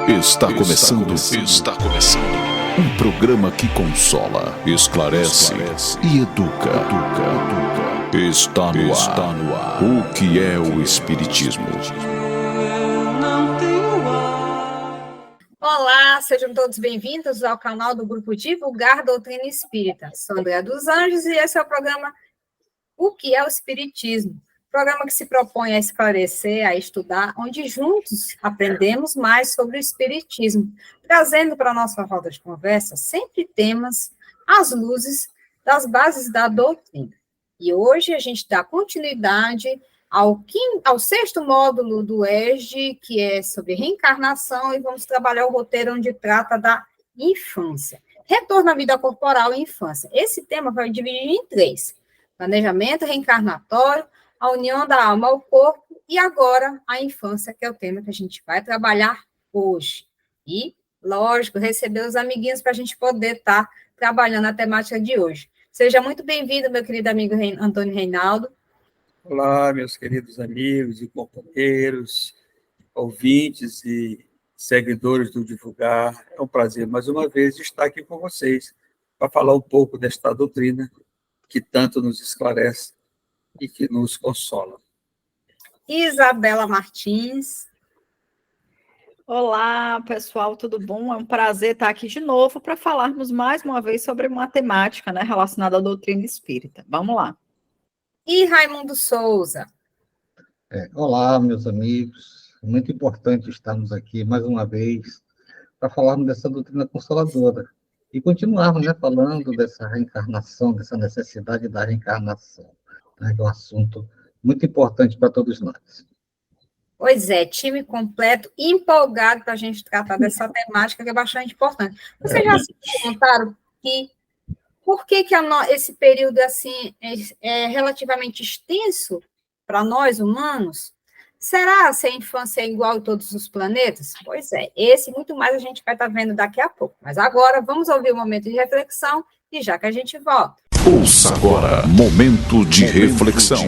Está começando um programa que consola, esclarece e educa. Está no ar. O que é o Espiritismo? Olá, sejam todos bem-vindos ao canal do Grupo Divulgar Doutrina Espírita. Sou Andréa dos Anjos e esse é o programa O que é o Espiritismo? Programa que se propõe a esclarecer, a estudar, onde juntos aprendemos mais sobre o Espiritismo, trazendo para a nossa roda de conversa sempre temas às luzes das bases da doutrina. E hoje a gente dá continuidade ao sexto módulo do ESG, que é sobre reencarnação, e vamos trabalhar o roteiro onde trata da infância. Retorno à vida corporal e infância. Esse tema vai dividir em três: planejamento reencarnatório, a união da alma ao corpo e agora a infância, que é o tema que a gente vai trabalhar hoje. E, lógico, receber os amiguinhos para a gente poder estar trabalhando a temática de hoje. Seja muito bem-vindo, meu querido amigo Antônio Reinaldo. Olá, meus queridos amigos e companheiros, ouvintes e seguidores do Divulgar. É um prazer, mais uma vez, estar aqui com vocês para falar um pouco desta doutrina que tanto nos esclarece e que nos consola. Isabela Martins. Olá, pessoal, tudo bom? É um prazer estar aqui de novo para falarmos mais uma vez sobre matemática, né, relacionada à doutrina espírita. Vamos lá. E Raimundo Souza. Olá, meus amigos. É muito importante estarmos aqui mais uma vez para falarmos dessa doutrina consoladora e continuarmos, falando dessa reencarnação, dessa necessidade da reencarnação, né, que é um assunto muito importante para todos nós. Pois é, time completo, empolgado para a gente tratar dessa temática que é bastante importante. Vocês já se perguntaram por que esse período assim é relativamente extenso para nós humanos? Será se a infância é igual em todos os planetas? Pois é, esse e muito mais a gente vai estar vendo daqui a pouco. Mas agora vamos ouvir um momento de reflexão e já que a gente volta. Ouça agora, momento de reflexão.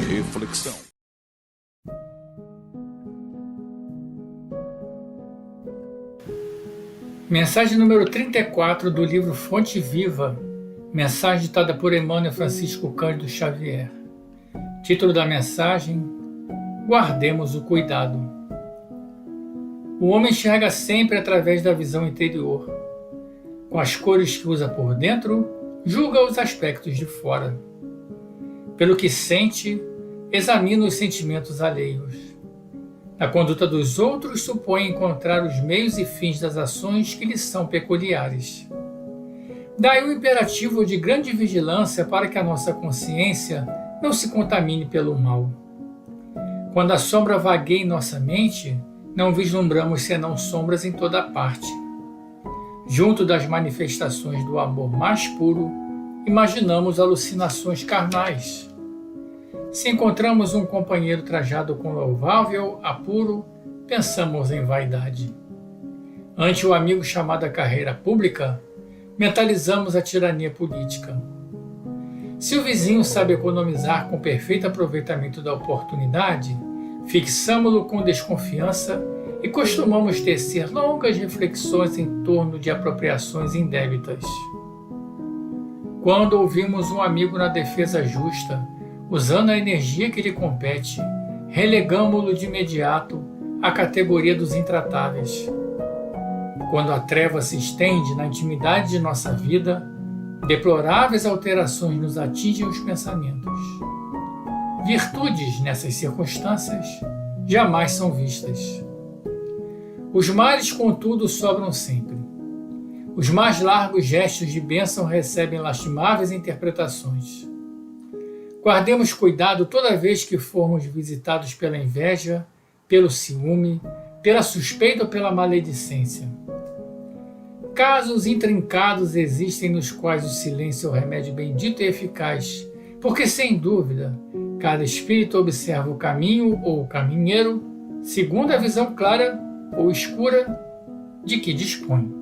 Mensagem número 34 do livro Fonte Viva, mensagem ditada por Emmanuel Francisco Cândido Xavier. Título da mensagem: Guardemos o cuidado. O homem enxerga sempre através da visão interior. Com as cores que usa por dentro, julga os aspectos de fora. Pelo que sente, examina os sentimentos alheios. Na conduta dos outros, supõe encontrar os meios e fins das ações que lhes são peculiares. Daí o imperativo de grande vigilância para que a nossa consciência não se contamine pelo mal. Quando a sombra vagueia em nossa mente, não vislumbramos senão sombras em toda parte. Junto das manifestações do amor mais puro, imaginamos alucinações carnais. Se encontramos um companheiro trajado com louvável apuro, pensamos em vaidade. Ante o amigo chamado à carreira pública, mentalizamos a tirania política. Se o vizinho sabe economizar com perfeito aproveitamento da oportunidade, fixamo-lo com desconfiança e costumamos tecer longas reflexões em torno de apropriações indébitas. Quando ouvimos um amigo na defesa justa, usando a energia que lhe compete, relegamo-lo de imediato à categoria dos intratáveis. Quando a treva se estende na intimidade de nossa vida, deploráveis alterações nos atingem os pensamentos. Virtudes, nessas circunstâncias, jamais são vistas. Os males, contudo, sobram sempre. Os mais largos gestos de bênção recebem lastimáveis interpretações. Guardemos cuidado toda vez que formos visitados pela inveja, pelo ciúme, pela suspeita ou pela maledicência. Casos intrincados existem nos quais o silêncio é o remédio bendito e eficaz, porque, sem dúvida, cada espírito observa o caminho ou o caminheiro, segundo a visão clara ou escura de que dispõe.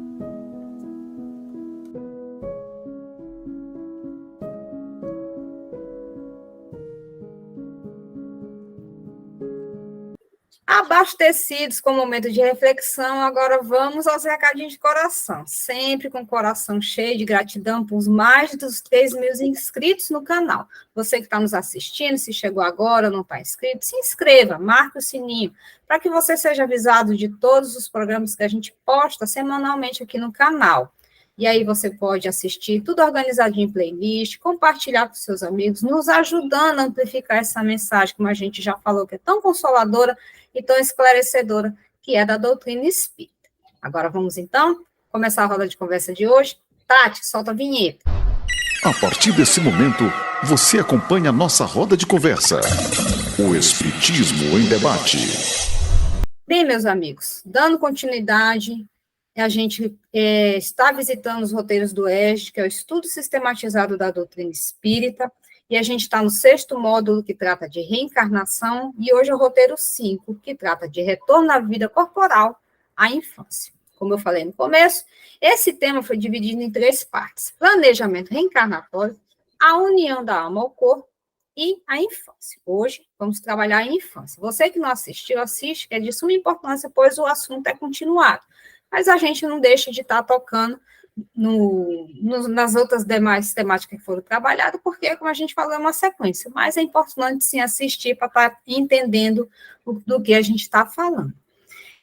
A Abastecidos com o momento de reflexão, agora vamos aos recadinhos de coração. Sempre com o coração cheio de gratidão por mais dos 3.000 inscritos no canal. Você que está nos assistindo, se chegou agora ou não está inscrito, se inscreva, marque o sininho, para que você seja avisado de todos os programas que a gente posta semanalmente aqui no canal. E aí você pode assistir tudo organizadinho em playlist, compartilhar com seus amigos, nos ajudando a amplificar essa mensagem, como a gente já falou, que é tão consoladora e tão esclarecedora, que é da doutrina espírita. Agora vamos, então, começar a roda de conversa de hoje. Tati, solta a vinheta. A partir desse momento, você acompanha a nossa roda de conversa. O Espiritismo em Debate. Bem, meus amigos, dando continuidade, a gente está visitando os roteiros do ESD, que é o Estudo Sistematizado da Doutrina Espírita, e a gente está no 6º módulo, que trata de reencarnação, e hoje é o roteiro 5, que trata de retorno à vida corporal à infância. Como eu falei no começo, esse tema foi dividido em 3 partes: planejamento reencarnatório, a união da alma ao corpo e a infância. Hoje, vamos trabalhar a infância. Você que não assistiu, assiste, que é de suma importância, pois o assunto é continuado. Mas a gente não deixa de estar tocando nas outras demais temáticas que foram trabalhadas, porque, como a gente falou, é uma sequência. Mas é importante, sim, assistir para estar entendendo do que a gente está falando.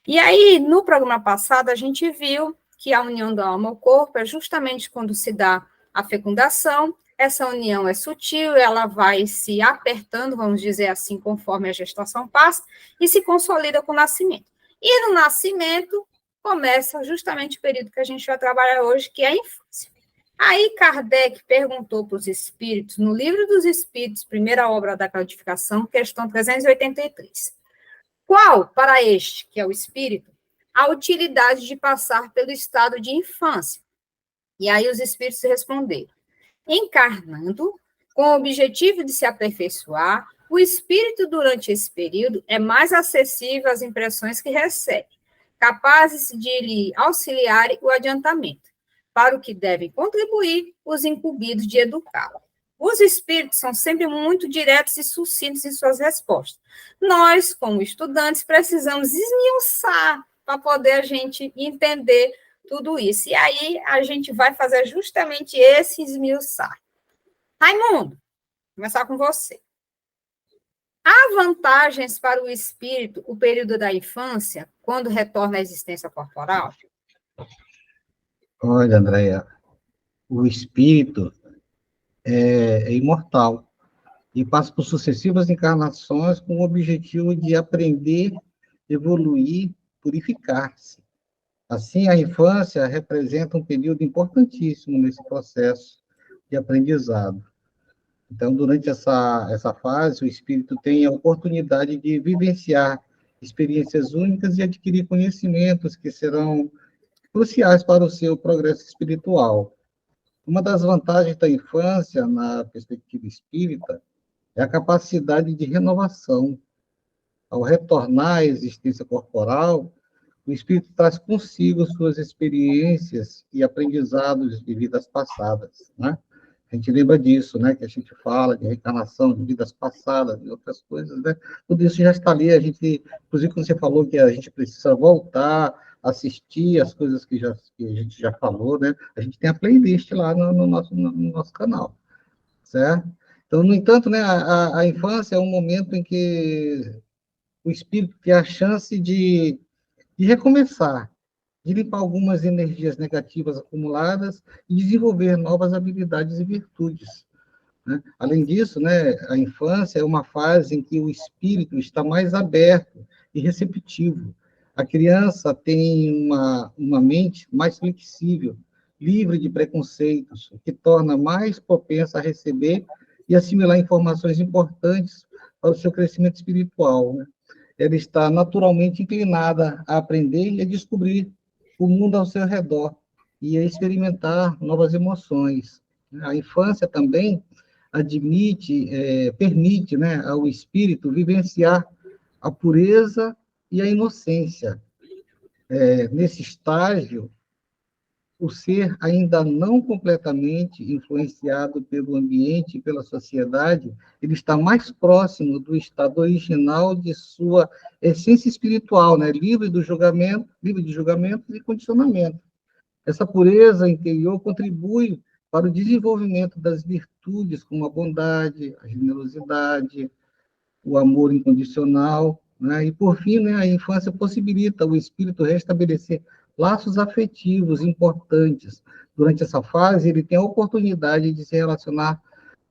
E aí, no programa passado, a gente viu que a união da alma ao corpo é justamente quando se dá a fecundação. Essa união é sutil, ela vai se apertando, vamos dizer assim, conforme a gestação passa, e se consolida com o nascimento. E no nascimento, começa justamente o período que a gente vai trabalhar hoje, que é a infância. Aí Kardec perguntou para os espíritos, no Livro dos Espíritos, primeira obra da codificação, questão 383. Qual, para este, que é o espírito, a utilidade de passar pelo estado de infância? E aí os espíritos responderam: encarnando, com o objetivo de se aperfeiçoar, o espírito, durante esse período, é mais acessível às impressões que recebe, capazes de lhe auxiliar o adiantamento, para o que devem contribuir os incumbidos de educá-lo. Os espíritos são sempre muito diretos e sucintos em suas respostas. Nós, como estudantes, precisamos esmiuçar para poder a gente entender tudo isso. E aí a gente vai fazer justamente esse esmiuçar. Raimundo, vou começar com você. Há vantagens para o espírito, o período da infância, quando retorna à existência corporal? Olha, Andréia, o espírito é imortal e passa por sucessivas encarnações com o objetivo de aprender, evoluir, purificar-se. Assim, a infância representa um período importantíssimo nesse processo de aprendizado. Então, durante essa fase, o espírito tem a oportunidade de vivenciar experiências únicas e adquirir conhecimentos que serão cruciais para o seu progresso espiritual. Uma das vantagens da infância, na perspectiva espírita, é a capacidade de renovação. Ao retornar à existência corporal, o espírito traz consigo suas experiências e aprendizados de vidas passadas, né? A gente lembra disso, né? Que a gente fala de reencarnação, de vidas passadas, de outras coisas, né? Tudo isso já está ali. A gente, inclusive, quando você falou que a gente precisa voltar, assistir as coisas que a gente já falou, né? A gente tem a playlist lá no nosso canal, certo? Então, no entanto, né? A infância é um momento em que o espírito tem a chance de recomeçar, de limpar algumas energias negativas acumuladas e desenvolver novas habilidades e virtudes, né? Além disso, né, a infância é uma fase em que o espírito está mais aberto e receptivo. A criança tem uma mente mais flexível, livre de preconceitos, o que torna mais propensa a receber e assimilar informações importantes para o seu crescimento espiritual, né? Ela está naturalmente inclinada a aprender e a descobrir o mundo ao seu redor e a experimentar novas emoções. A infância também permite, né, ao espírito vivenciar a pureza e a inocência. Nesse estágio, o ser ainda não completamente influenciado pelo ambiente e pela sociedade, ele está mais próximo do estado original de sua essência espiritual, né? Livre de julgamentos e condicionamento. Essa pureza interior contribui para o desenvolvimento das virtudes como a bondade, a generosidade, o amor incondicional, né? E, por fim, né, a infância possibilita o espírito restabelecer laços afetivos importantes. Durante essa fase, ele tem a oportunidade de se relacionar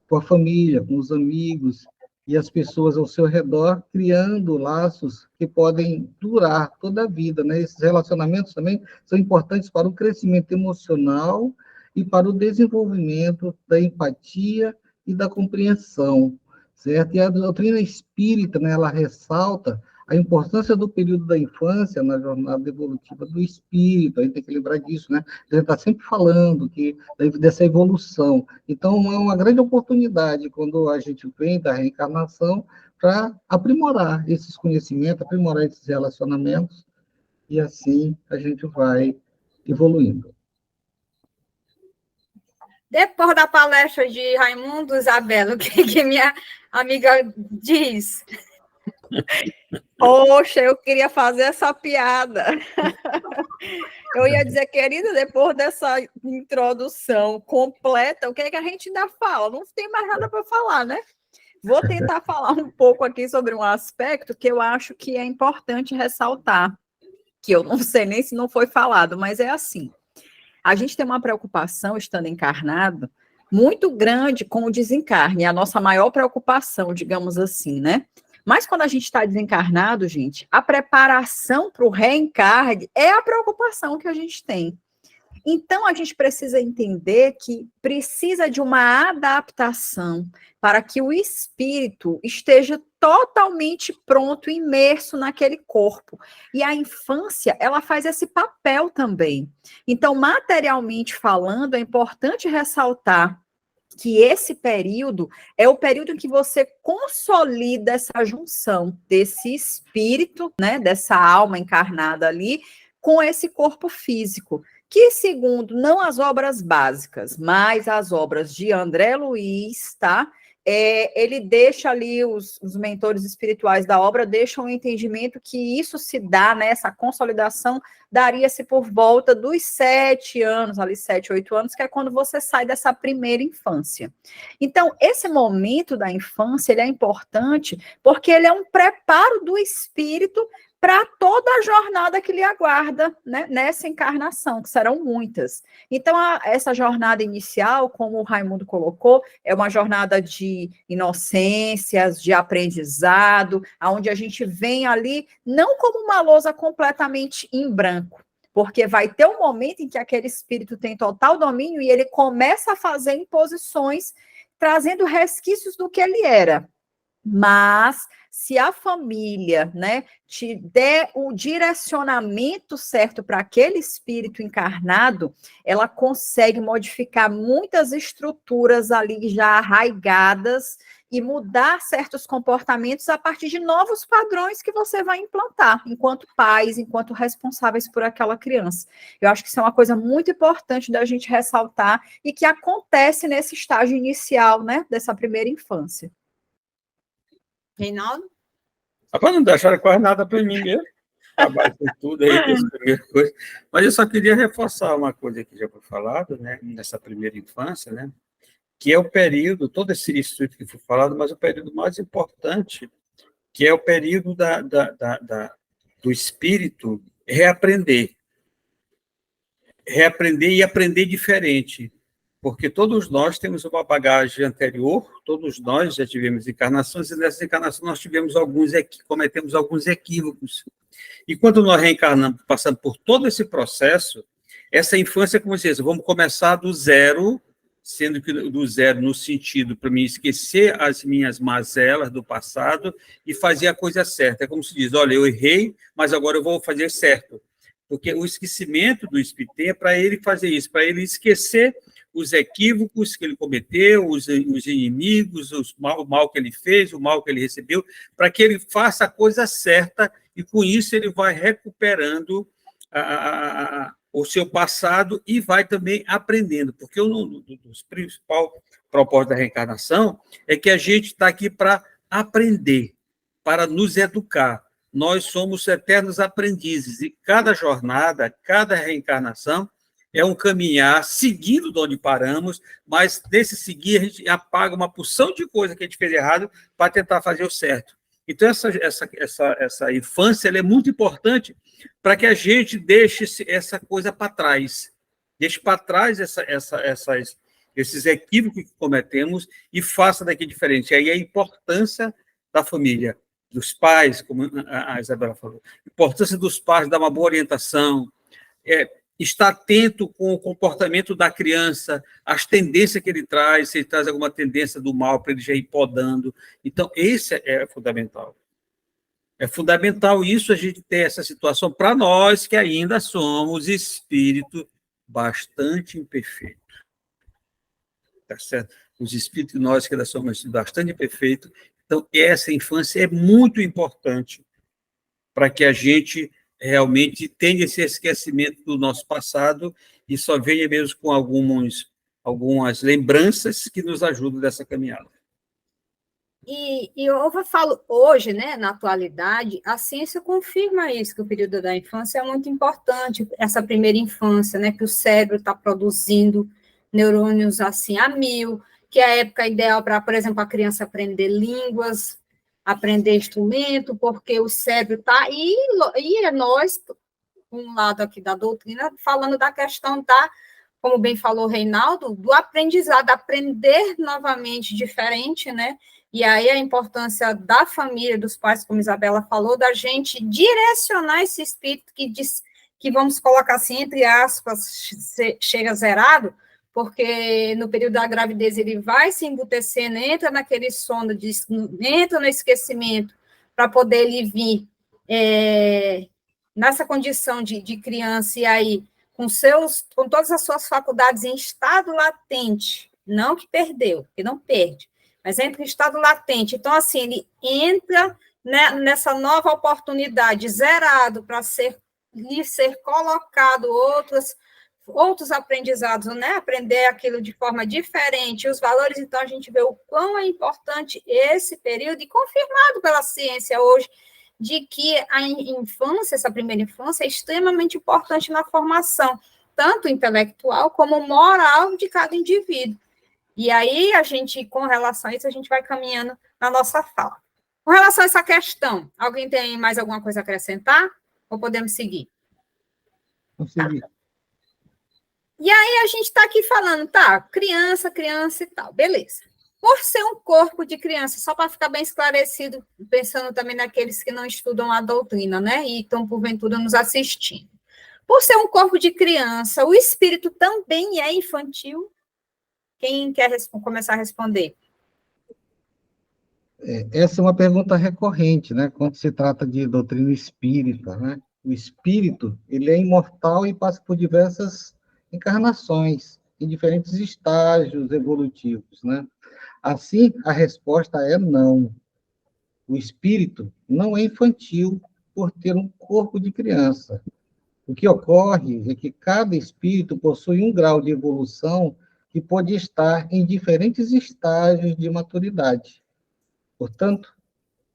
com a família, com os amigos e as pessoas ao seu redor, criando laços que podem durar toda a vida, né? Esses relacionamentos também são importantes para o crescimento emocional e para o desenvolvimento da empatia e da compreensão, certo? E a doutrina espírita, né, ela ressalta a importância do período da infância na jornada evolutiva do espírito. A gente tem que lembrar disso, né? A gente está sempre falando dessa evolução. Então, é uma grande oportunidade quando a gente vem da reencarnação para aprimorar esses conhecimentos, aprimorar esses relacionamentos, e assim a gente vai evoluindo. Depois da palestra de Raimundo, Isabela, o que minha amiga diz? Poxa, eu queria fazer essa piada. Eu ia dizer, querida, depois dessa introdução completa, o que é que a gente ainda fala? Não tem mais nada para falar, né? Vou tentar falar um pouco aqui sobre um aspecto que eu acho que é importante ressaltar, que eu não sei nem se não foi falado, mas é assim. A gente tem uma preocupação, estando encarnado, muito grande com o desencarne, é a nossa maior preocupação, digamos assim, né? Mas quando a gente está desencarnado, gente, a preparação para o reencarne é a preocupação que a gente tem. Então, a gente precisa entender que precisa de uma adaptação para que o espírito esteja totalmente pronto, imerso naquele corpo. E a infância, ela faz esse papel também. Então, materialmente falando, é importante ressaltar que esse período é o período em que você consolida essa junção desse espírito, né, dessa alma encarnada ali, com esse corpo físico, que, segundo não as obras básicas, mas as obras de André Luiz, tá? Ele deixa ali, os mentores espirituais da obra deixam o entendimento que isso se dá, né, essa consolidação daria-se por volta dos 7 anos, ali 7, 8 anos, que é quando você sai dessa primeira infância. Então, esse momento da infância, ele é importante porque ele é um preparo do espírito para toda a jornada que lhe aguarda, né, nessa encarnação, que serão muitas. Então, essa jornada inicial, como o Raimundo colocou, é uma jornada de inocências, de aprendizado, onde a gente vem ali, não como uma lousa completamente em branco, porque vai ter um momento em que aquele espírito tem total domínio e ele começa a fazer imposições, trazendo resquícios do que ele era. Mas, se a família, né, te der o direcionamento certo para aquele espírito encarnado, ela consegue modificar muitas estruturas ali já arraigadas e mudar certos comportamentos a partir de novos padrões que você vai implantar enquanto pais, enquanto responsáveis por aquela criança. Eu acho que isso é uma coisa muito importante da gente ressaltar e que acontece nesse estágio inicial, né, dessa primeira infância. Reinaldo? Rapaz, não deixaram quase nada para mim mesmo. Acabaram com tudo aí, com as primeiras coisas. Mas eu só queria reforçar uma coisa que já foi falado, né, nessa primeira infância, né, que é o período, todo esse estudo que foi falado, mas o período mais importante, que é o período do espírito reaprender e aprender diferente. Porque todos nós temos uma bagagem anterior, todos nós já tivemos encarnações, e nessas encarnações nós cometemos alguns equívocos. E quando nós reencarnamos, passando por todo esse processo, essa infância, como vocês, vamos começar do zero, sendo que do zero no sentido para mim esquecer as minhas mazelas do passado e fazer a coisa certa. É como se diz, olha, eu errei, mas agora eu vou fazer certo. Porque o esquecimento do espírito é para ele fazer isso, para ele esquecer os equívocos que ele cometeu, os inimigos, o mal que ele fez, o mal que ele recebeu, para que ele faça a coisa certa e, com isso, ele vai recuperando o seu passado e vai também aprendendo, porque um dos principais propósitos da reencarnação é que a gente está aqui para aprender, para nos educar. Nós somos eternos aprendizes e cada jornada, cada reencarnação é um caminhar seguindo de onde paramos, mas nesse seguir a gente apaga uma porção de coisa que a gente fez errado para tentar fazer o certo. Então, essa infância ela é muito importante para que a gente deixe essa coisa para trás. Deixe para trás esses equívocos que cometemos e faça daqui diferente. E aí a importância da família, dos pais, como a Isabela falou, a importância dos pais dar uma boa orientação, estar atento com o comportamento da criança, as tendências que ele traz, se ele traz alguma tendência do mal, para ele já ir podando. Então, esse é fundamental. É fundamental isso, a gente ter essa situação para nós que ainda somos espírito bastante imperfeito. Tá certo? Os espíritos nós que ainda somos bastante imperfeitos. Então, essa infância é muito importante para que a gente realmente tenha esse esquecimento do nosso passado e só venha mesmo com algumas lembranças que nos ajudam nessa caminhada. E eu falo hoje, né, na atualidade, a ciência confirma isso, que o período da infância é muito importante, essa primeira infância, né, que o cérebro está produzindo neurônios assim a 1000, que é a época ideal para, por exemplo, a criança aprender línguas, aprender instrumento, porque o cérebro está... E nós, um lado aqui da doutrina, falando da questão da, como bem falou o Reinaldo, do aprendizado, aprender novamente diferente, né? E aí a importância da família, dos pais, como Isabela falou, da gente direcionar esse espírito que diz, que vamos colocar assim, entre aspas, chega zerado, porque no período da gravidez ele vai se embutecendo, entra naquele sono, entra no esquecimento, para poder ele vir nessa condição de criança, e aí com todas as suas faculdades em estado latente, não que perdeu, que não perde, mas entra em estado latente. Então, assim, ele entra, né, nessa nova oportunidade, zerado, para lhe ser colocado outros aprendizados, né? Aprender aquilo de forma diferente, os valores. Então, a gente vê o quão é importante esse período, e confirmado pela ciência hoje, de que a infância, essa primeira infância, é extremamente importante na formação, tanto intelectual como moral de cada indivíduo. E aí, a gente, com relação a isso, a gente vai caminhando na nossa fala. Com relação a essa questão, alguém tem mais alguma coisa a acrescentar? Ou podemos seguir? Vamos seguir. E aí, a gente está aqui falando, tá, criança e tal, beleza. Por ser um corpo de criança, só para ficar bem esclarecido, pensando também naqueles que não estudam a doutrina, né, e estão, porventura, nos assistindo. Por ser um corpo de criança, o espírito também é infantil? Quem quer começar a responder? Essa é uma pergunta recorrente, né? Quando se trata de doutrina espírita, né? O espírito, ele é imortal e passa por diversas encarnações, em diferentes estágios evolutivos, né? Assim, a resposta é não. O espírito não é infantil por ter um corpo de criança. O que ocorre é que cada espírito possui um grau de evolução que pode estar em diferentes estágios de maturidade. Portanto,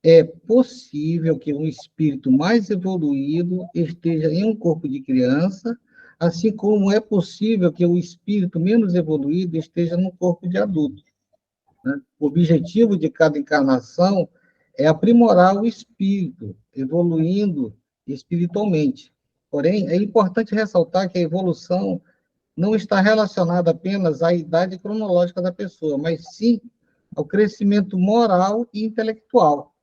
é possível que um espírito mais evoluído esteja em um corpo de criança, assim como é possível que o espírito menos evoluído esteja no corpo de adulto, né? O objetivo de cada encarnação é aprimorar o espírito, evoluindo espiritualmente. Porém, é importante ressaltar que a evolução não está relacionada apenas à idade cronológica da pessoa, mas sim ao crescimento moral e intelectual.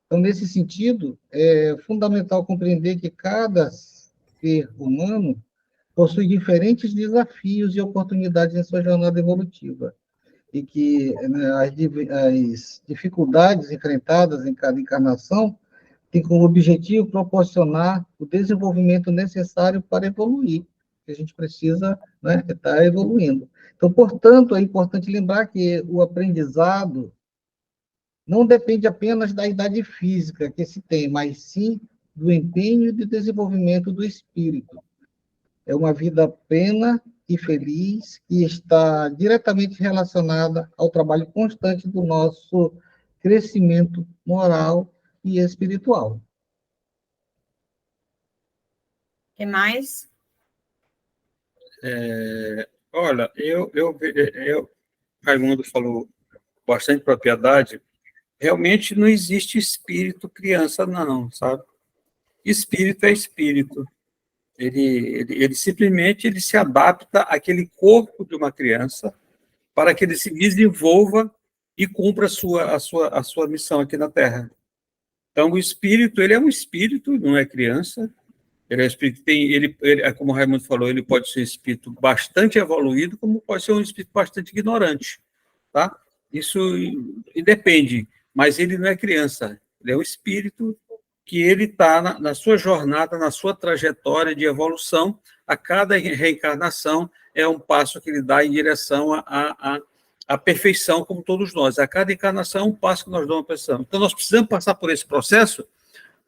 Então, nesse sentido, é fundamental compreender que cada ser humano possui diferentes desafios e oportunidades em sua jornada evolutiva, e que, né, as dificuldades enfrentadas em cada encarnação têm como objetivo proporcionar o desenvolvimento necessário para evoluir, que a gente precisa, né, estar evoluindo. Então, portanto, é importante lembrar que o aprendizado não depende apenas da idade física que se tem, mas sim do empenho e do desenvolvimento do espírito. é uma vida plena e feliz que está diretamente relacionada ao trabalho constante do nosso crescimento moral e espiritual. O que mais? Olha, Raimundo falou bastante propriedade. Realmente não existe espírito criança, não, sabe? Espírito é espírito. Ele simplesmente ele se adapta àquele corpo de uma criança para que ele se desenvolva e cumpra a sua missão aqui na Terra. Então, o espírito, ele é um espírito, não é criança. Ele é um espírito, como o Raimundo falou, ele pode ser um espírito bastante evoluído, como pode ser um espírito bastante ignorante, tá? Isso depende, mas ele não é criança. Ele é um espírito que ele está na sua jornada, na sua trajetória de evolução. A cada reencarnação é um passo que ele dá em direção à perfeição, como todos nós. A cada encarnação é um passo que nós damos à perfeição. Então, nós precisamos passar por esse processo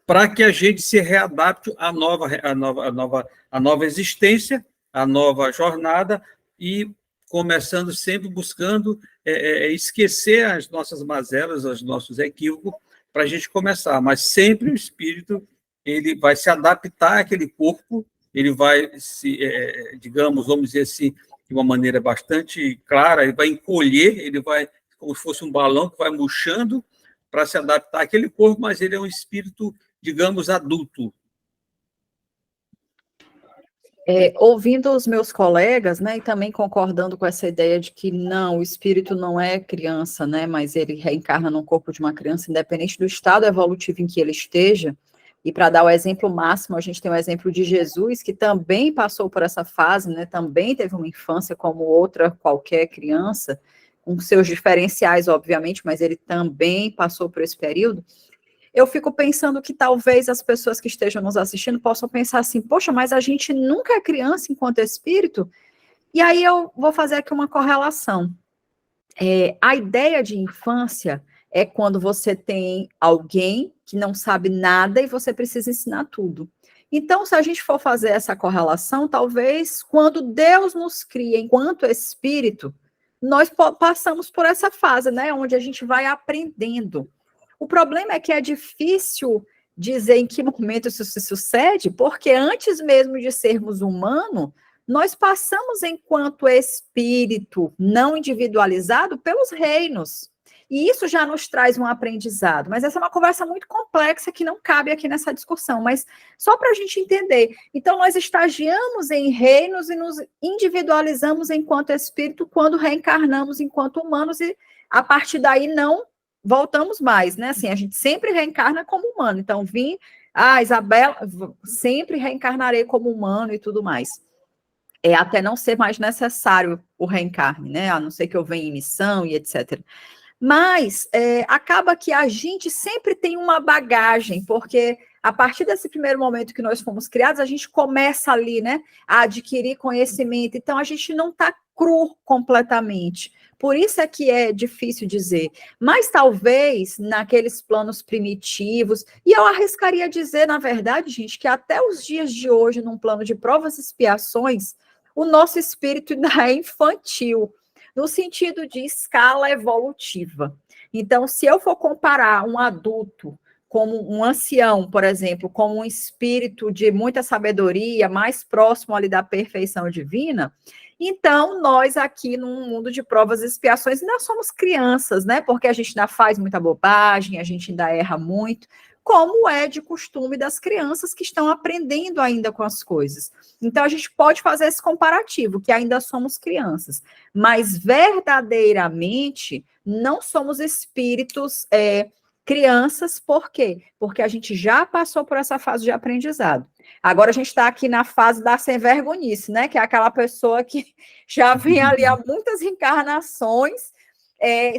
para que a gente se readapte à nova existência, à nova jornada, e começando sempre buscando esquecer as nossas mazelas, os nossos equívocos, para a gente começar. Mas sempre o espírito ele vai se adaptar àquele corpo, ele vai digamos, vamos dizer assim, de uma maneira bastante clara, ele vai encolher, ele vai, como se fosse um balão que vai murchando para se adaptar àquele corpo, mas ele é um espírito, digamos, adulto. Ouvindo os meus colegas, né, e também concordando com essa ideia de que não, o espírito não é criança, né, mas ele reencarna no corpo de uma criança, independente do estado evolutivo em que ele esteja. E para dar o exemplo máximo, a gente tem o exemplo de Jesus, que também passou por essa fase, né, também teve uma infância como outra qualquer criança, com seus diferenciais, obviamente, mas ele também passou por esse período. Eu fico pensando que talvez as pessoas que estejam nos assistindo possam pensar assim, poxa, mas a gente nunca é criança enquanto espírito? E aí eu vou fazer aqui uma correlação. A ideia de infância é quando você tem alguém que não sabe nada e você precisa ensinar tudo. Então, se a gente for fazer essa correlação, talvez quando Deus nos cria enquanto espírito, nós passamos por essa fase, né, onde a gente vai aprendendo. O problema é que é difícil dizer em que momento isso se sucede, porque antes mesmo de sermos humanos, nós passamos enquanto espírito não individualizado pelos reinos. E isso já nos traz um aprendizado. Mas essa é uma conversa muito complexa que não cabe aqui nessa discussão, mas só para a gente entender. Então, nós estagiamos em reinos e nos individualizamos enquanto espírito quando reencarnamos enquanto humanos e, a partir daí, não voltamos mais, né? Assim, a gente sempre reencarna como humano. Então, Isabela, sempre reencarnarei como humano e tudo mais. Até não ser mais necessário o reencarne, né? A não ser que eu venha em missão e etc. Mas acaba que a gente sempre tem uma bagagem, porque a partir desse primeiro momento que nós fomos criados, a gente começa ali, né, a adquirir conhecimento. Então, a gente não está cru completamente. Por isso é que é difícil dizer. Mas talvez naqueles planos primitivos, e eu arriscaria dizer, na verdade, gente, que até os dias de hoje, num plano de provas e expiações, o nosso espírito ainda é infantil, no sentido de escala evolutiva. Então, se eu for comparar um adulto como um ancião, por exemplo, como um espírito de muita sabedoria, mais próximo ali da perfeição divina, então nós aqui num mundo de provas e expiações ainda somos crianças, né? Porque a gente ainda faz muita bobagem, a gente ainda erra muito, como é de costume das crianças que estão aprendendo ainda com as coisas. Então, a gente pode fazer esse comparativo, que ainda somos crianças, mas verdadeiramente não somos espíritos crianças, por quê? Porque a gente já passou por essa fase de aprendizado. Agora a gente está aqui na fase da sem-vergonhice, né? Que é aquela pessoa que já vem ali há muitas encarnações,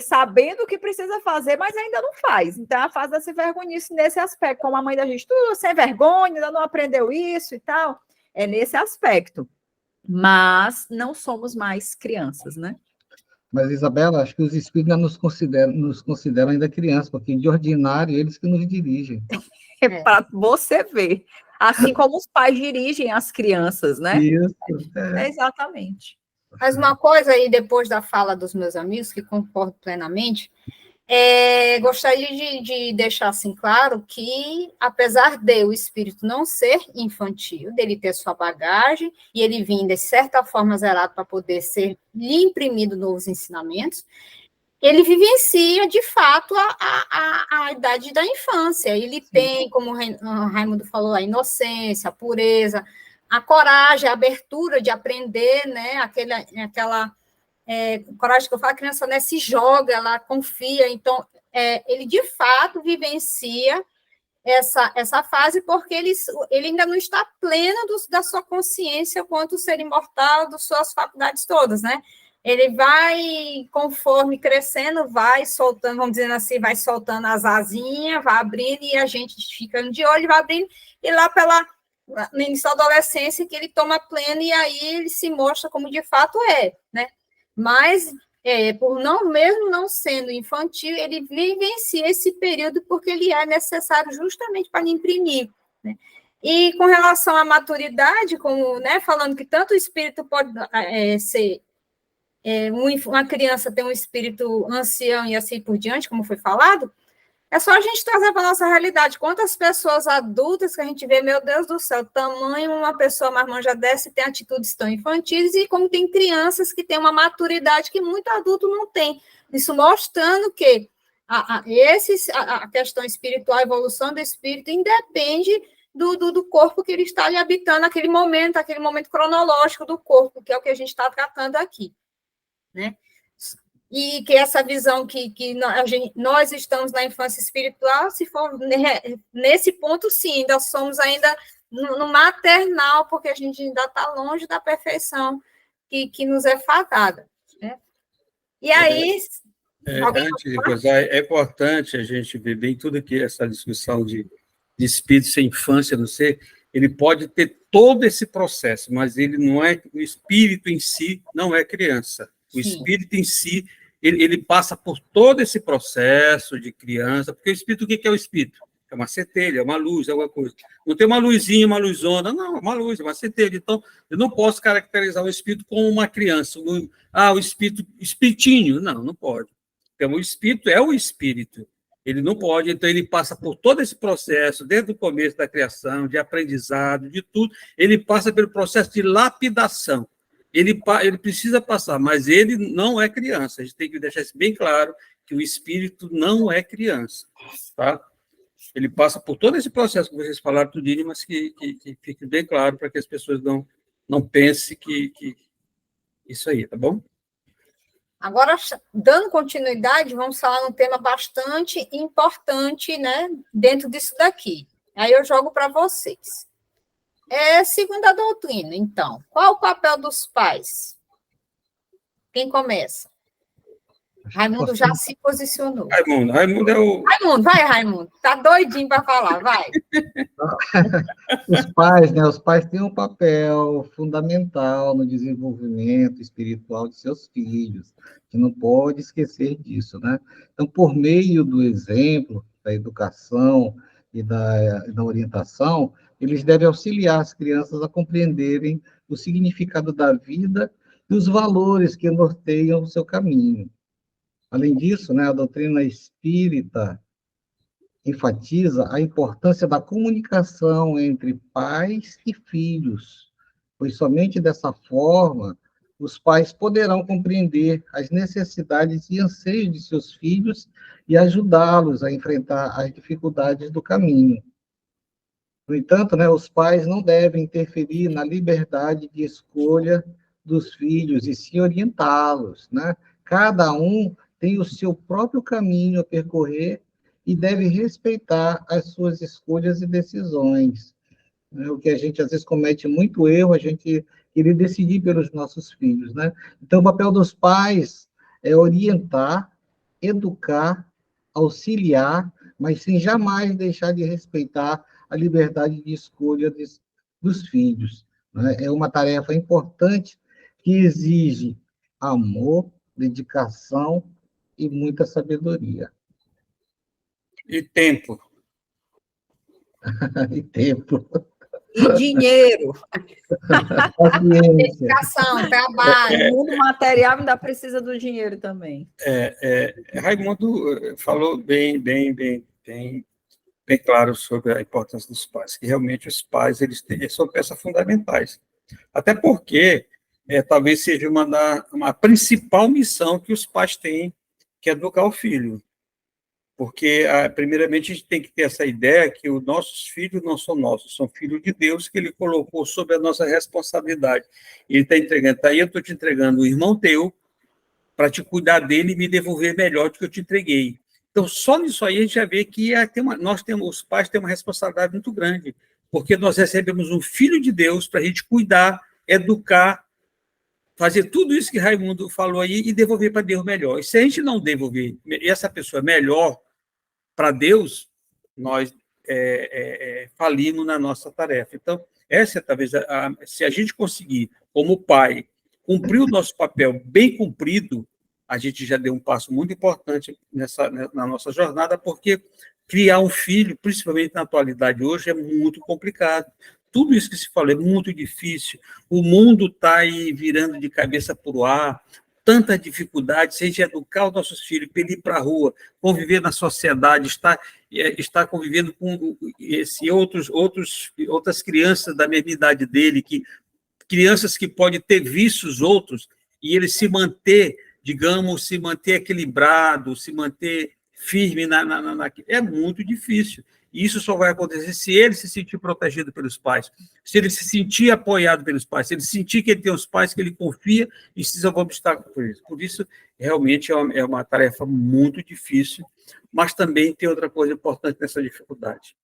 sabendo o que precisa fazer, mas ainda não faz. Então, a fase da sem-vergonhice nesse aspecto, como a mãe da gente, tudo sem vergonha, ainda não aprendeu isso e tal, é nesse aspecto. Mas não somos mais crianças, né? Mas, Isabela, acho que os espíritos nos consideram ainda crianças, porque de ordinário eles que nos dirigem. Para você ver. Assim como os pais dirigem as crianças, né? Isso. Exatamente. Mas uma coisa aí, depois da fala dos meus amigos, que concordo plenamente, gostaria de deixar assim claro que, apesar de o espírito não ser infantil, dele ter sua bagagem, e ele vir, de certa forma, zerado para poder ser lhe imprimido novos ensinamentos, ele vivencia, de fato, a idade da infância. Ele tem, como o Raimundo falou, a inocência, a pureza, a coragem, a abertura de aprender, né? Aquela coragem que eu falo, a criança, né, se joga, ela confia. Então, ele, de fato, vivencia essa fase, porque ele ainda não está pleno da sua consciência quanto ser imortal, das suas faculdades todas, né? Ele vai, conforme crescendo, vai soltando, vamos dizer assim, vai soltando as asinhas, vai abrindo, e a gente ficando de olho, vai abrindo, e lá no início da adolescência, que ele toma pleno, e aí ele se mostra como de fato é, né? Mas, mesmo não sendo infantil, ele vivencia esse período porque ele é necessário justamente para imprimir, né? E com relação à maturidade, como, né, falando que tanto o espírito pode ser uma criança tem um espírito ancião e assim por diante, como foi falado, é só a gente trazer para a nossa realidade. Quantas pessoas adultas que a gente vê, meu Deus do céu, tamanho uma pessoa marmanja dessa tem atitudes tão infantis, e como tem crianças que têm uma maturidade que muito adulto não tem. Isso mostrando que a questão espiritual, a evolução do espírito, independe do corpo que ele está ali habitando, aquele momento cronológico do corpo, que é o que a gente está tratando aqui, né? E que essa visão que nós estamos na infância espiritual, se for nesse ponto, sim, ainda somos ainda no maternal, porque a gente ainda está longe da perfeição que nos é fadada, né? E aí... Antes de coisar, é importante a gente ver bem tudo que essa discussão de espírito sem infância, não sei, ele pode ter todo esse processo, mas ele não é, o espírito em si não é criança. O espírito em si, ele passa por todo esse processo de criança, porque o espírito, o que é o espírito? É uma centelha, é uma luz, é alguma coisa. Não tem uma luzinha, uma luzona, não, é uma luz, é uma centelha. Então, eu não posso caracterizar o espírito como uma criança. O espírito, espiritinho. Não pode. Então, o espírito é o espírito. Ele não pode, então ele passa por todo esse processo, desde o começo da criação, de aprendizado, de tudo, ele passa pelo processo de lapidação. Ele precisa passar, mas ele não é criança. A gente tem que deixar isso bem claro, que o espírito não é criança. Tá? Ele passa por todo esse processo que vocês falaram, tudinho, mas que fique bem claro para que as pessoas não pensem que isso aí, tá bom? Agora, dando continuidade, vamos falar um tema bastante importante, né, dentro disso daqui. Aí eu jogo para vocês. Segundo a doutrina, então, qual o papel dos pais? Quem começa? Raimundo já se posicionou. Raimundo é o... Raimundo, vai, Raimundo. Tá doidinho para falar, vai. Os pais, né? Os pais têm um papel fundamental no desenvolvimento espiritual de seus filhos, que não pode esquecer disso, né? Então, por meio do exemplo, da educação e da orientação, eles devem auxiliar as crianças a compreenderem o significado da vida e os valores que norteiam o seu caminho. Além disso, né, a doutrina espírita enfatiza a importância da comunicação entre pais e filhos, pois somente dessa forma os pais poderão compreender as necessidades e anseios de seus filhos e ajudá-los a enfrentar as dificuldades do caminho. No entanto, né, os pais não devem interferir na liberdade de escolha dos filhos e sim orientá-los, né? Cada um tem o seu próprio caminho a percorrer e deve respeitar as suas escolhas e decisões. O que a gente, às vezes, comete muito erro, a gente querer decidir pelos nossos filhos, né? Então, o papel dos pais é orientar, educar, auxiliar, mas sem jamais deixar de respeitar a liberdade de escolha dos filhos, né? É uma tarefa importante que exige amor, dedicação e muita sabedoria. E tempo. E tempo. E dinheiro. Paciência. Dedicação, trabalho. O mundo material ainda precisa do dinheiro também. Raimundo falou bem claro sobre a importância dos pais, que realmente os pais são peças fundamentais. Até porque talvez seja uma principal missão que os pais têm, que é educar o filho. Porque, primeiramente, a gente tem que ter essa ideia que os nossos filhos não são nossos, são filhos de Deus que Ele colocou sob a nossa responsabilidade. Ele está entregando, eu estou te entregando o irmão teu para te cuidar dele e me devolver melhor do que eu te entreguei. Então, só nisso aí a gente já vê que os pais têm uma responsabilidade muito grande, porque nós recebemos um filho de Deus para a gente cuidar, educar, fazer tudo isso que Raimundo falou aí e devolver para Deus melhor. E se a gente não devolver essa pessoa melhor para Deus, nós falimos na nossa tarefa. Então, essa talvez, se a gente conseguir, como pai, cumprir o nosso papel bem cumprido, a gente já deu um passo muito importante na nossa jornada, porque criar um filho, principalmente na atualidade hoje, é muito complicado. Tudo isso que se falou é muito difícil. O mundo está aí virando de cabeça para o ar, tanta dificuldade, se a gente educar os nossos filhos, para ele ir para a rua, conviver na sociedade, estar convivendo com outras crianças da mesma idade dele, crianças que podem ter vícios outros, e ele se manter equilibrado, se manter firme é muito difícil. E isso só vai acontecer se ele se sentir protegido pelos pais, se ele se sentir apoiado pelos pais, se ele sentir que ele tem os pais que ele confia e se resolver obstáculo por isso. Por isso, realmente, é uma tarefa muito difícil, mas também tem outra coisa importante nessa dificuldade.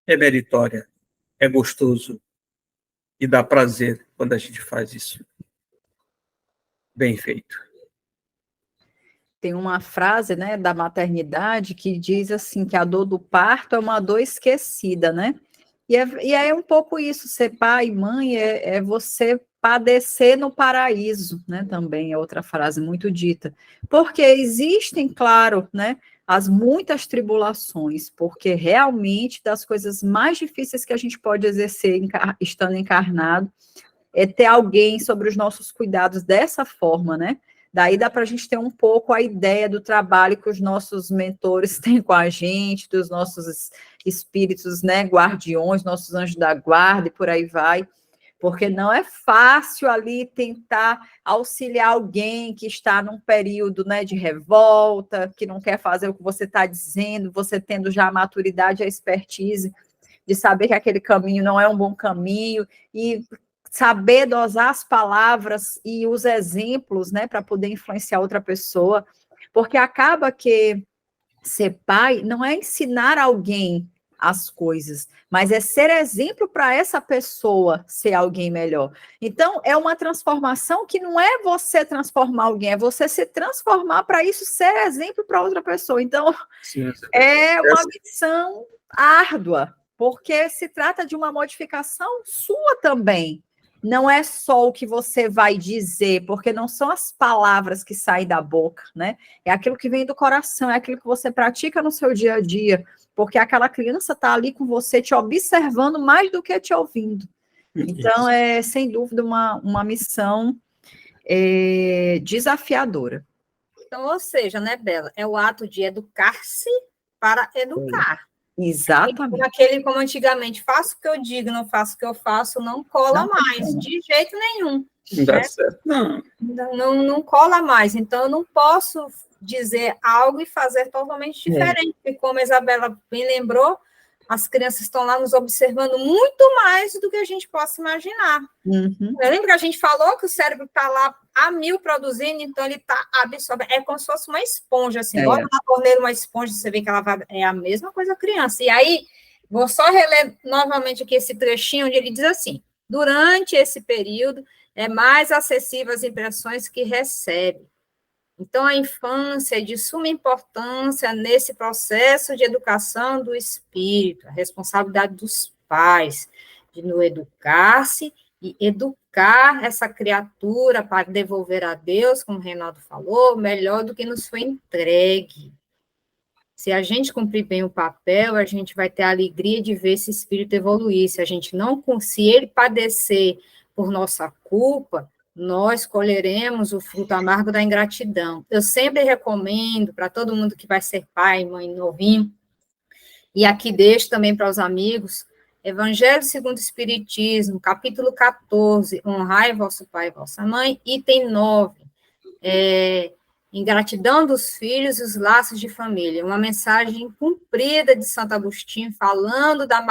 É meritória, é gostoso e dá prazer quando a gente faz isso. Bem feito. Tem uma frase, né, da maternidade que diz assim, que a dor do parto é uma dor esquecida, né? E é um pouco isso, ser pai e mãe é você padecer no paraíso, né? Também é outra frase muito dita. Porque existem, claro, né, as muitas tribulações, porque realmente das coisas mais difíceis que a gente pode exercer estando encarnado é ter alguém sobre os nossos cuidados dessa forma, né? Daí dá para a gente ter um pouco a ideia do trabalho que os nossos mentores têm com a gente, dos nossos espíritos, né, guardiões, nossos anjos da guarda e por aí vai, porque não é fácil ali tentar auxiliar alguém que está num período, né, de revolta, que não quer fazer o que você está dizendo, você tendo já a maturidade e a expertise de saber que aquele caminho não é um bom caminho, e saber dosar as palavras e os exemplos, né, para poder influenciar outra pessoa, porque acaba que ser pai não é ensinar alguém as coisas, mas é ser exemplo para essa pessoa ser alguém melhor. Então, é uma transformação que não é você transformar alguém, é você se transformar para isso ser exemplo para outra pessoa. Então, Sim, é uma missão árdua, porque se trata de uma modificação sua também. Não é só o que você vai dizer, porque não são as palavras que saem da boca, né? É aquilo que vem do coração, é aquilo que você pratica no seu dia a dia, porque aquela criança está ali com você, te observando mais do que te ouvindo. Então, é, sem dúvida, uma missão desafiadora. Então, ou seja, né, Bela, é o ato de educar-se para educar. Exatamente. Como antigamente, faço o que eu digo, não faço o que eu faço, não cola mais, de jeito nenhum. Não dá certo, não. Não cola mais. Então, eu não posso dizer algo e fazer totalmente diferente. E como a Isabela bem lembrou, as crianças estão lá nos observando muito mais do que a gente possa imaginar. Uhum. Eu lembro que a gente falou que o cérebro está lá a 1000 produzindo, então ele está absorvendo. É como se fosse uma esponja, assim. Bota na torneira uma esponja, você vê que ela vai... É a mesma coisa a criança. E aí, vou só reler novamente aqui esse trechinho, onde ele diz assim: durante esse período, é mais acessível às impressões que recebe. Então, a infância é de suma importância nesse processo de educação do espírito, a responsabilidade dos pais de no educar-se e educar essa criatura para devolver a Deus, como o Reinaldo falou, melhor do que nos foi entregue. Se a gente cumprir bem o papel, a gente vai ter a alegria de ver esse espírito evoluir. Se a gente não, se ele padecer por nossa culpa, nós colheremos o fruto amargo da ingratidão. Eu sempre recomendo para todo mundo que vai ser pai, mãe, novinho, e aqui deixo também para os amigos, Evangelho segundo o Espiritismo, capítulo 14, honrai vosso pai e vossa mãe, item 9, ingratidão dos filhos e os laços de família, uma mensagem cumprida de Santo Agostinho, falando da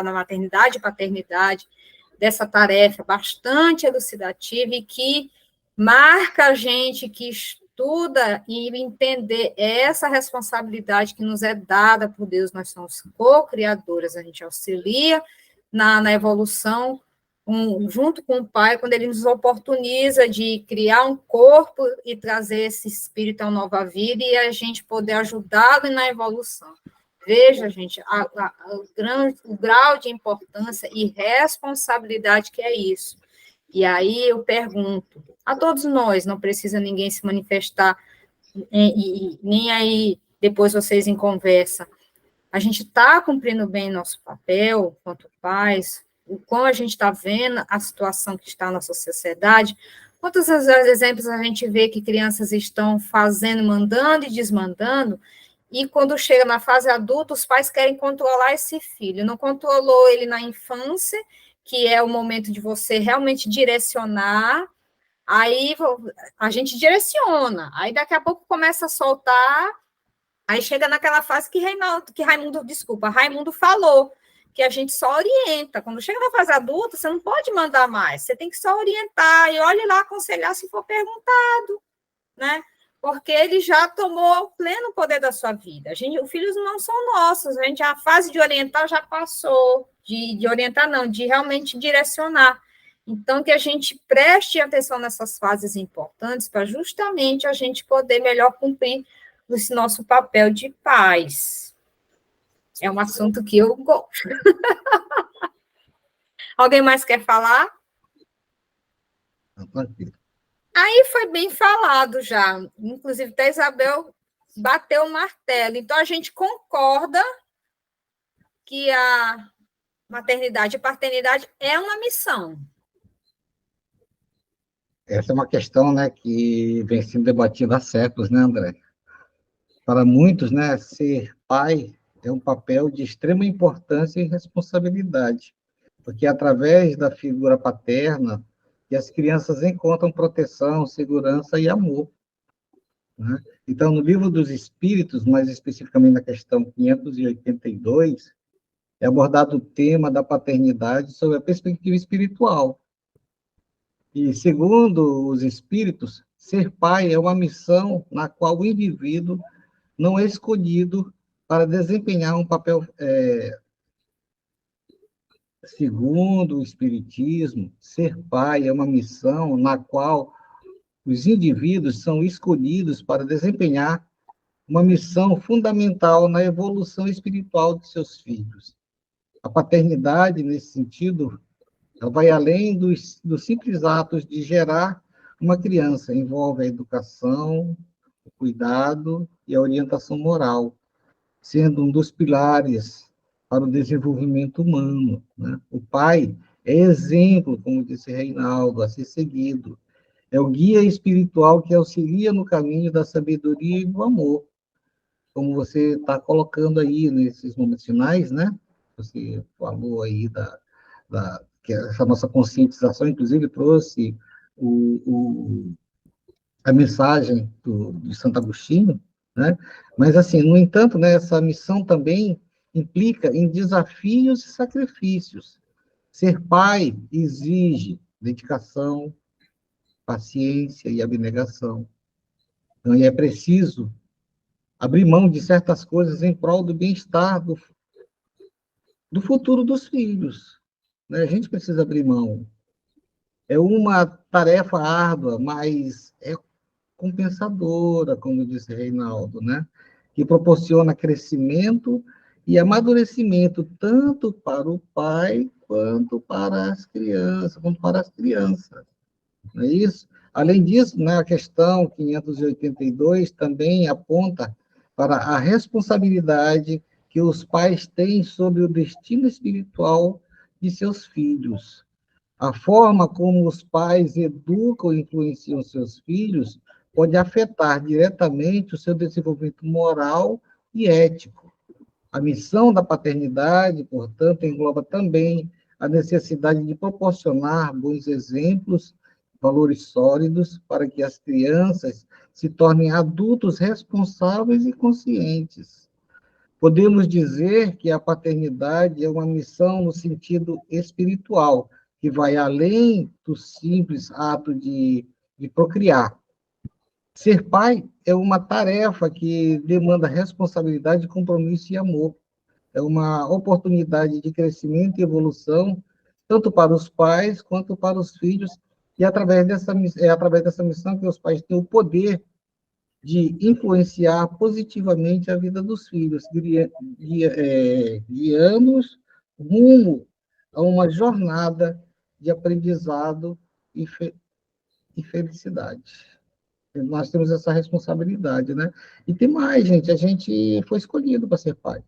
maternidade e paternidade, dessa tarefa bastante elucidativa e que marca a gente que estuda e entender essa responsabilidade que nos é dada por Deus. Nós somos co-criadoras, a gente auxilia na evolução junto com o Pai, quando ele nos oportuniza de criar um corpo e trazer esse espírito a uma nova vida e a gente poder ajudá-lo na evolução. Veja, gente, o grau de importância e responsabilidade que é isso. E aí eu pergunto, a todos nós, não precisa ninguém se manifestar, nem aí depois vocês em conversa, a gente está cumprindo bem nosso papel quanto pais, o quão a gente está vendo a situação que está na nossa sociedade, quantos exemplos a gente vê que crianças estão fazendo, mandando e desmandando, e quando chega na fase adulta, os pais querem controlar esse filho. Não controlou ele na infância, que é o momento de você realmente direcionar, aí a gente direciona, aí daqui a pouco começa a soltar, aí chega naquela fase que Raimundo falou, que a gente só orienta. Quando chega na fase adulta, você não pode mandar mais, você tem que só orientar, e olhe lá, aconselhar se for perguntado, né? Porque ele já tomou o pleno poder da sua vida. Os filhos não são nossos, a fase de orientar já passou, de orientar não, de realmente direcionar. Então, que a gente preste atenção nessas fases importantes para justamente a gente poder melhor cumprir esse nosso papel de pais. É um assunto que eu gosto. Alguém mais quer falar? Aí foi bem falado já, inclusive até Isabel bateu o martelo. Então, a gente concorda que a maternidade e paternidade é uma missão. Essa é uma questão, né, que vem sendo debatida há séculos, né, André? Para muitos, né, ser pai é um papel de extrema importância e responsabilidade, porque através da figura paterna que as crianças encontram proteção, segurança e amor, né? Então, no Livro dos Espíritos, mais especificamente na questão 582, é abordado o tema da paternidade sob a perspectiva espiritual. E, segundo os espíritos, ser pai é uma missão na qual o indivíduo não é escolhido para desempenhar um papel. Segundo o espiritismo, ser pai é uma missão na qual os indivíduos são escolhidos para desempenhar uma missão fundamental na evolução espiritual de seus filhos. A paternidade, nesse sentido, ela vai além dos simples atos de gerar uma criança, envolve a educação, o cuidado e a orientação moral, sendo um dos pilares para o desenvolvimento humano, né? O pai é exemplo, como disse Reinaldo, a ser seguido. É o guia espiritual que auxilia no caminho da sabedoria e do amor. Como você está colocando aí nesses momentos finais, né? Você falou aí que essa nossa conscientização, inclusive, trouxe a mensagem de Santo Agostinho, né? Mas, assim, no entanto, né, essa missão também implica em desafios e sacrifícios. Ser pai exige dedicação, paciência e abnegação. Então, é preciso abrir mão de certas coisas em prol do bem-estar do futuro dos filhos, né? A gente precisa abrir mão. É uma tarefa árdua, mas é compensadora, como disse Reinaldo, né? Que proporciona crescimento e amadurecimento tanto para o pai quanto para as crianças, não é isso? Além disso, né, a questão 582 também aponta para a responsabilidade que os pais têm sobre o destino espiritual de seus filhos. A forma como os pais educam e influenciam seus filhos pode afetar diretamente o seu desenvolvimento moral e ético. A missão da paternidade, portanto, engloba também a necessidade de proporcionar bons exemplos, valores sólidos, para que as crianças se tornem adultos responsáveis e conscientes. Podemos dizer que a paternidade é uma missão no sentido espiritual, que vai além do simples ato de procriar. Ser pai é uma tarefa que demanda responsabilidade, compromisso e amor. É uma oportunidade de crescimento e evolução, tanto para os pais quanto para os filhos, e através dessa missão que os pais têm o poder de influenciar positivamente a vida dos filhos, guiando-os rumo a uma jornada de aprendizado e felicidade. Nós temos essa responsabilidade, né? E tem mais, gente, a gente foi escolhido para ser pai,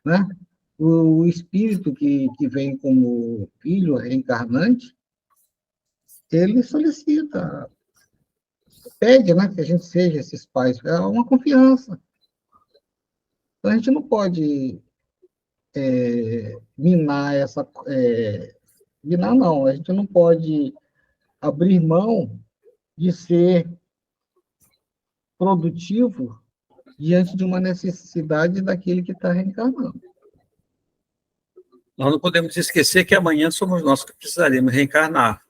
né? O espírito que vem como filho reencarnante, ele solicita, pede, né, que a gente seja esses pais, é uma confiança. Então, a gente não pode minar essa... minar, não, a gente não pode abrir mão de ser produtivo diante de uma necessidade daquele que está reencarnando. Nós não podemos esquecer que amanhã somos nós que precisaremos reencarnar.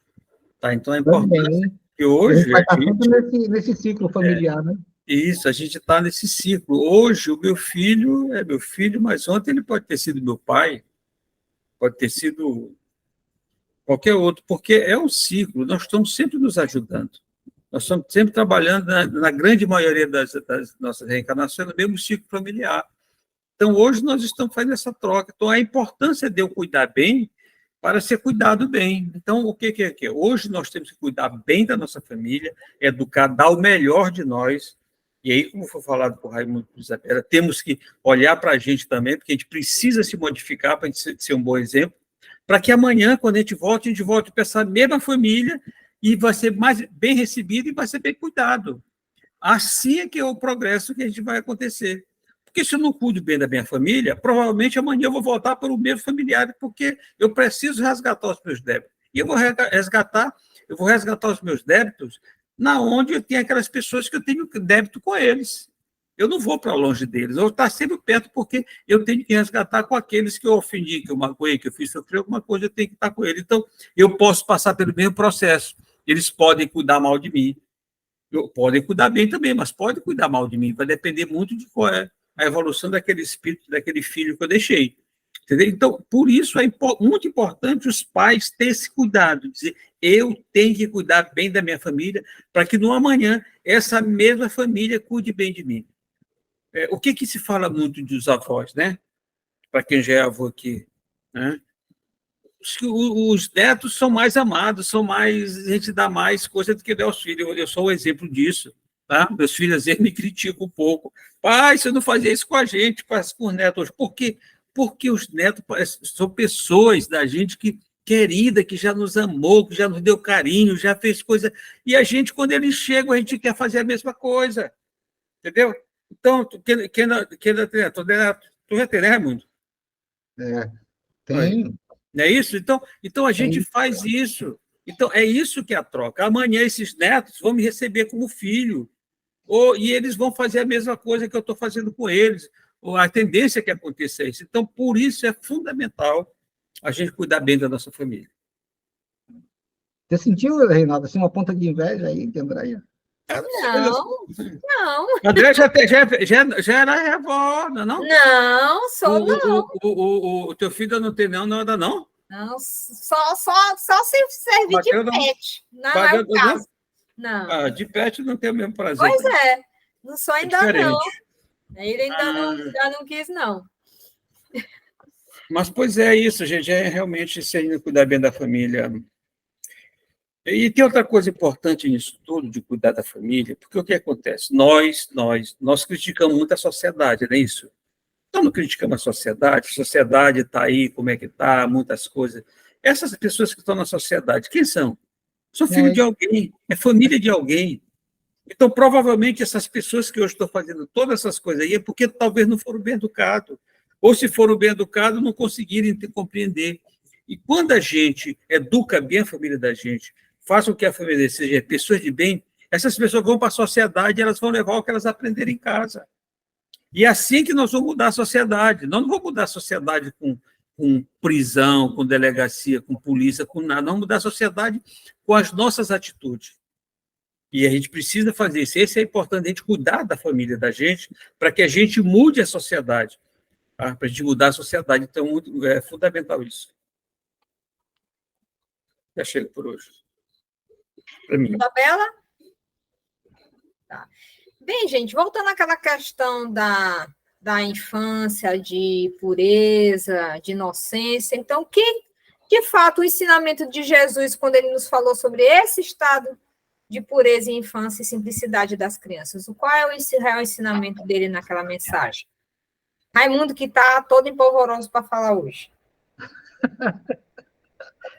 Tá? Então, é importante que hoje... A gente vai estar sempre nesse ciclo familiar, né? Isso, a gente está nesse ciclo. Hoje, o meu filho é meu filho, mas ontem ele pode ter sido meu pai, pode ter sido qualquer outro, porque é um ciclo, nós estamos sempre nos ajudando. Nós estamos sempre trabalhando, na grande maioria das nossas reencarnações, no mesmo ciclo familiar. Então, hoje nós estamos fazendo essa troca. Então, a importância de eu cuidar bem para ser cuidado bem. Então, o que é? Hoje nós temos que cuidar bem da nossa família, educar, dar o melhor de nós. E aí, como foi falado por Raimundo e Isabela, temos que olhar para a gente também, porque a gente precisa se modificar para a gente ser um bom exemplo, para que amanhã, quando a gente volte para essa mesma família e vai ser mais bem recebido e vai ser bem cuidado. Assim é que é o progresso que a gente vai acontecer. Porque se eu não cuido bem da minha família, provavelmente amanhã eu vou voltar para o mesmo familiar, porque eu preciso resgatar os meus débitos. E eu vou resgatar os meus débitos na onde eu tenho aquelas pessoas que eu tenho débito com eles. Eu não vou para longe deles, eu vou estar sempre perto, porque eu tenho que resgatar com aqueles que eu ofendi, que eu magoei, que eu fiz sofrer alguma coisa, eu tenho que estar com eles. Então, eu posso passar pelo mesmo processo. Eles podem cuidar mal de mim, podem cuidar bem também, mas podem cuidar mal de mim, vai depender muito de qual é a evolução daquele espírito, daquele filho que eu deixei. Entendeu? Então, por isso é muito importante os pais terem esse cuidado, dizer, eu tenho que cuidar bem da minha família, para que no amanhã essa mesma família cuide bem de mim. O que se fala muito dos avós, né? Para quem já é avô aqui, né? Os netos são mais amados, a gente dá mais coisa do que dá aos filhos. Eu sou um exemplo disso. Tá? Meus filhos às vezes me criticam um pouco. Pai, você não fazia isso com a gente, com os netos. Por quê? Porque os netos são pessoas da gente querida, que já nos amou, que já nos deu carinho, já fez coisa. E a gente, quando eles chegam, a gente quer fazer a mesma coisa. Entendeu? Então, tu já tem, né, Raimundo? Tem. Não é isso? Então a gente faz isso. Então, é isso que é a troca. Amanhã, esses netos vão me receber como filho, e eles vão fazer a mesma coisa que eu estou fazendo com eles. A tendência é que aconteça isso. Então, por isso é fundamental a gente cuidar bem da nossa família. Você sentiu, Reinaldo, assim, uma ponta de inveja aí de Andréia? Não. André já era avó, não é não? Não, sou não. O teu filho não tem não anda não? Não, só se servir de pet. Não é o caso. Não. De pet não tem o mesmo prazer. Pois é. Não sou ainda não. Ele ainda não quis, não. Mas, pois é isso, gente. É realmente se a gente cuidar bem da família. E tem outra coisa importante nisso tudo, de cuidar da família, porque o que acontece? Nós criticamos muito a sociedade, não é isso? Então, não criticamos a sociedade está aí, como é que está, muitas coisas. Essas pessoas que estão na sociedade, quem são? São filho de alguém, é família de alguém. Então, provavelmente, essas pessoas que hoje estão fazendo todas essas coisas aí é porque talvez não foram bem educados. Ou, se foram bem educados, não conseguirem compreender. E quando a gente educa bem a família da gente, faz com que a família seja pessoas de bem, essas pessoas vão para a sociedade e elas vão levar o que elas aprenderam em casa. E é assim que nós vamos mudar a sociedade. Nós não vamos mudar a sociedade com prisão, com delegacia, com polícia, com nada. Nós vamos mudar a sociedade com as nossas atitudes. E a gente precisa fazer isso. Esse é importante, a gente cuidar da família da gente, para que a gente mude a sociedade. Tá? Para a gente mudar a sociedade. Então, é fundamental isso. Já chega por hoje. Para mim. Isabela? Tá. Bem, gente, voltando àquela questão da infância, de pureza, de inocência, então, de fato, o ensinamento de Jesus, quando ele nos falou sobre esse estado de pureza e infância e simplicidade das crianças, qual é o real ensinamento dele naquela mensagem? Raimundo, que está todo empolvoroso para falar hoje.